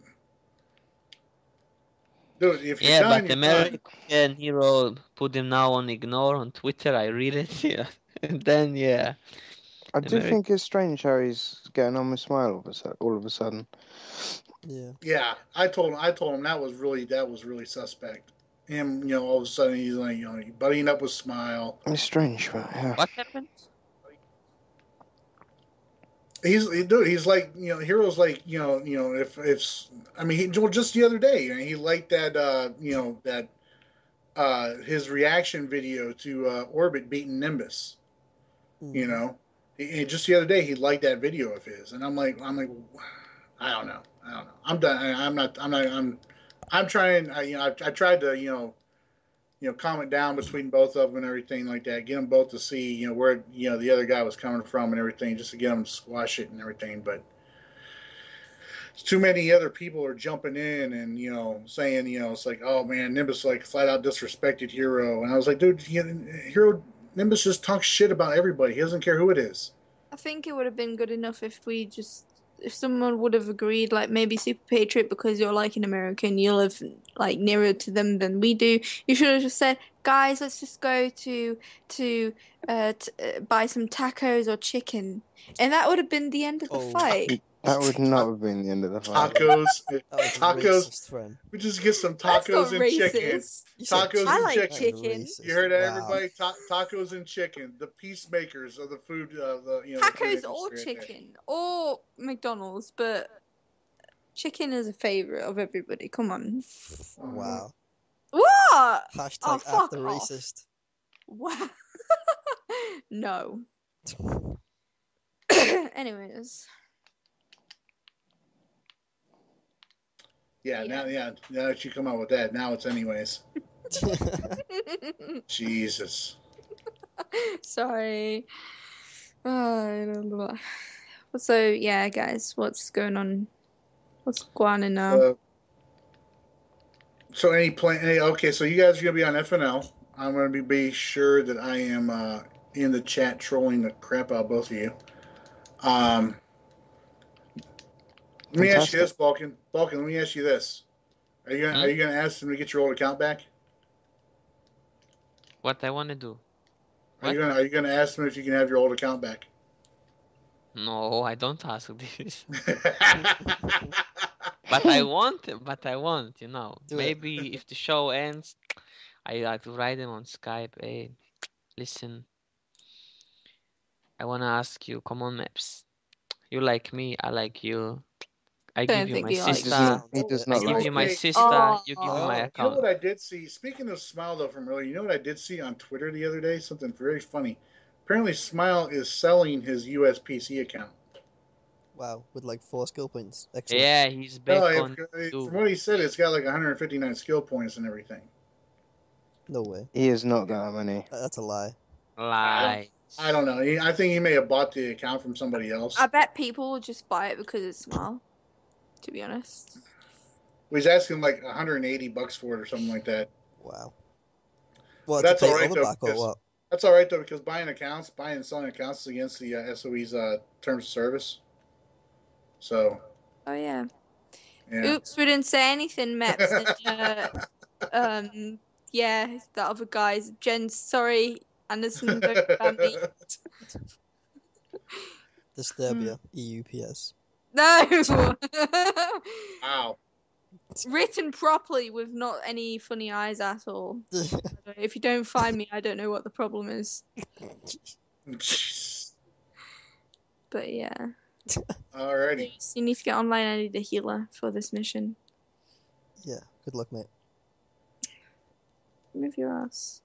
dude, if you're done, but you're done. American Hero put him now on ignore on Twitter. I read it, yeah. And then, yeah. I do think it's strange how he's getting on with Smile all of a sudden. Yeah. Yeah, I told him that was really suspect. Him, all of a sudden he's like, buddying up with Smile. It's strange, but yeah. What happened? He's like, Hero's like, if I mean, just the other day, he liked that, his reaction video to Orbit beating Nimbus. Just the other day he liked that video of his, and I'm like, I don't know. I'm done. I'm trying. I tried to, calm it down between both of them and everything like that. Get them both to see, where, the other guy was coming from and everything, just to get them to squash it and everything. But too many other people are jumping in and, saying, it's like, oh man, Nimbus like flat out disrespected Hero, and I was like, dude, Hero, Nimbus just talks shit about everybody. He doesn't care who it is. I think it would have been good enough if someone would have agreed, like maybe Superpatriot, because you're like an American, you live like nearer to them than we do. You should have just said, guys, let's just go to buy some tacos or chicken, and that would have been the end of the fight. That would not have been the end of the fight. Tacos. We just get some tacos and chicken. Tacos I and like chicken. You heard that, everybody? Tacos and chicken. The peacemakers of the food. Tacos or chicken or McDonald's, but chicken is a favorite of everybody. Come on. Wow. What? Hashtag after racist. Wow. No. Anyways. Yeah, now that you come out with that, now it's anyways. Jesus. Sorry. So yeah, guys, what's going on? What's going on now? So any plan? Okay, so you guys are gonna be on FNL. I'm gonna be sure that I am in the chat trolling the crap out of both of you. Let me ask you this, Balkan. Let me ask you this: Are you gonna ask them to get your old account back? What I want to do? Are you gonna ask them if you can have your old account back? No, I don't ask this. But I want, maybe if the show ends, I like to write them on Skype. Hey, listen, I wanna ask you. Come on, Maps. You like me, I like you. I give you my sister. He does not I give like you my you. sister. You give me my account. You know what I did see? Speaking of Smile, though, from earlier, you know what I did see on Twitter the other day? Something very funny. Apparently, Smile is selling his USPC account. Wow, with like 4 skill points. Excellent. Yeah, he's back on. From what he said, it's got like 159 skill points and everything. No way. He has not got that many. That's a lie. Lie. I don't know. I think he may have bought the account from somebody else. I bet people will just buy it because it's Smile, to be honest. He's asking like $180 for it or something like that. Wow. Well, that's all right, That's all right, though, because buying and selling accounts is against the SOE's terms of service. So. Oh, yeah. Oops, we didn't say anything, Maps. Yeah, that other guy's. Jen, sorry. Anderson, don't ban me. Disturbia, EUPS. No! Wow. Written properly with not any funny eyes at all. If you don't find me, I don't know what the problem is. But yeah. Alrighty. You need to get online. I need a healer for this mission. Yeah, good luck, mate. Move your ass.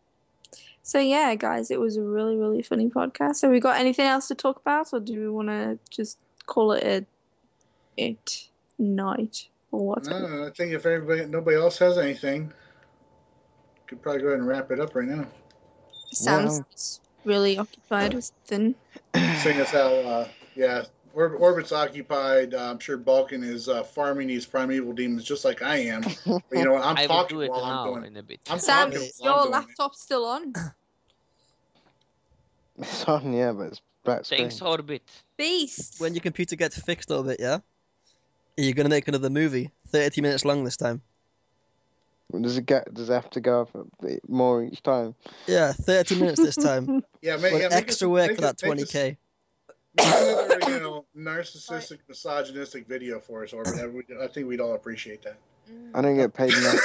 So yeah, guys, it was a really, really funny podcast. So we got anything else to talk about, or do we want to just call it a night or whatever? No, I think if nobody else has anything. could probably go ahead and wrap it up right now. Sam's really occupied with something. Seeing as how, Orbit's occupied. I'm sure Balkan is farming these primeval demons just like I am. But you know what? I'm I will talking do it while I'm now doing it. in a bit. I'm Sam, talking is while I'm your doing it. laptop still on? It's on, yeah, but it's black screen. Thanks, Orbit. Beast. When your computer gets fixed over it, yeah? You're gonna make another movie, 30 minutes long this time. Does it have to go up a bit more each time? Yeah, 30 minutes this time. Yeah, With extra work for that 20k. Make another, narcissistic, misogynistic video for us, Orbit. I think we'd all appreciate that. I don't get paid enough.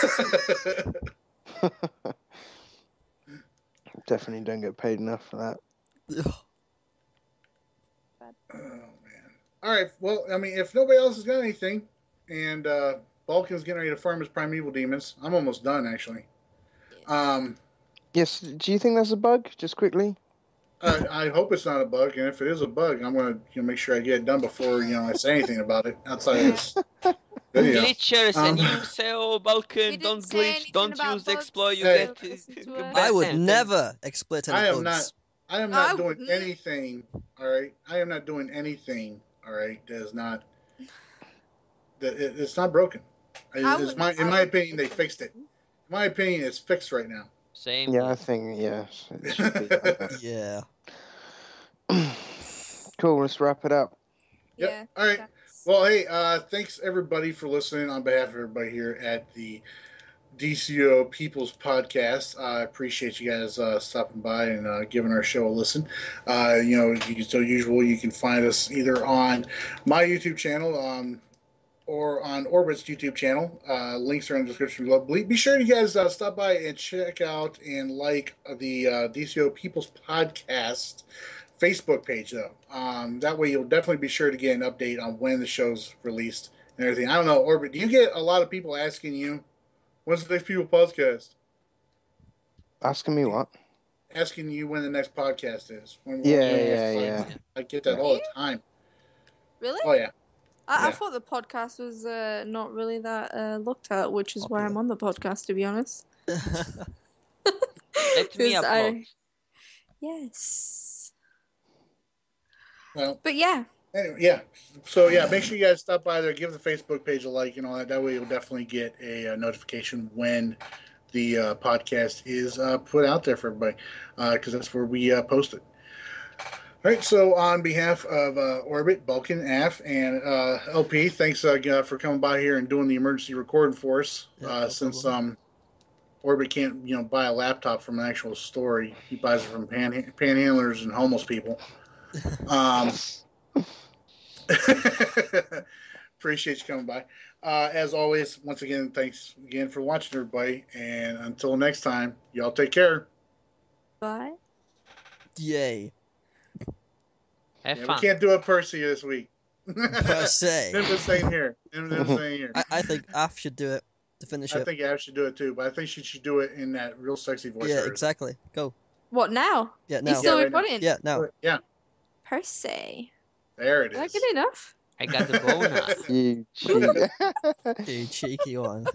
Definitely don't get paid enough for that. Oh man! All right. Well, I mean, if nobody else has got anything, and Balkan's getting ready to farm his primeval demons, I'm almost done actually. Yes. Do you think that's a bug? Just quickly. I hope it's not a bug, and if it is a bug, I'm gonna make sure I get it done before I say anything about it outside of this video. Glitchers, and you say, "Oh, Balkan, don't glitch, don't use the exploit. You get I would bad never exploit any bugs. I am not doing anything. All right, I am not doing anything. All right, that is not. It's not broken. In my opinion, they fixed it. In my opinion, it's fixed right now. Same. Yeah, I think yes. It should be like that. Yeah. Cool. Let's wrap it up. Yep. Yeah. All right. Well, hey, thanks everybody for listening on behalf of everybody here at the DCUO People's Podcast. I appreciate you guys stopping by and giving our show a listen. So usual, you can find us either on my YouTube channel or on Orbit's YouTube channel. Links are in the description below. Be sure you guys stop by and check out and like the DCUO People's Podcast Facebook page, though. That way you'll definitely be sure to get an update on when the show's released and everything. I don't know, Orbit, do you get a lot of people asking you, when's the next People podcast? Asking me what? Asking you when the next podcast is. Yeah. I get that all the time. Really? Oh, yeah. I thought the podcast was not really that looked at, which is why I'm on the podcast, to be honest. Let me upload. Yes. Well, but yeah. Anyway, yeah. So yeah, make sure you guys stop by there, give the Facebook page a like, that way you'll definitely get a notification when the podcast is put out there for everybody, because that's where we post it. All right. So on behalf of Orbit, Balkan, Af, and LP, thanks for coming by here and doing the emergency recording for us. Since Orbit can't buy a laptop from an actual store, he buys it from panhandlers and homeless people. Appreciate you coming by. As always, once again, thanks again for watching, everybody. And until next time, y'all take care. Bye. Yay. Have fun. We can't do it per se this week. Per se. Nimbus ain't here. I think Af should do it to finish it. I think Af should do it too, but I think she should do it in that real sexy voice. Yeah, exactly. Go. What now? Yeah, now. You still right recording? Yeah, now. Yeah. Per se. There it is. Is that good enough? I got the bonus. You cheat. You cheeky one.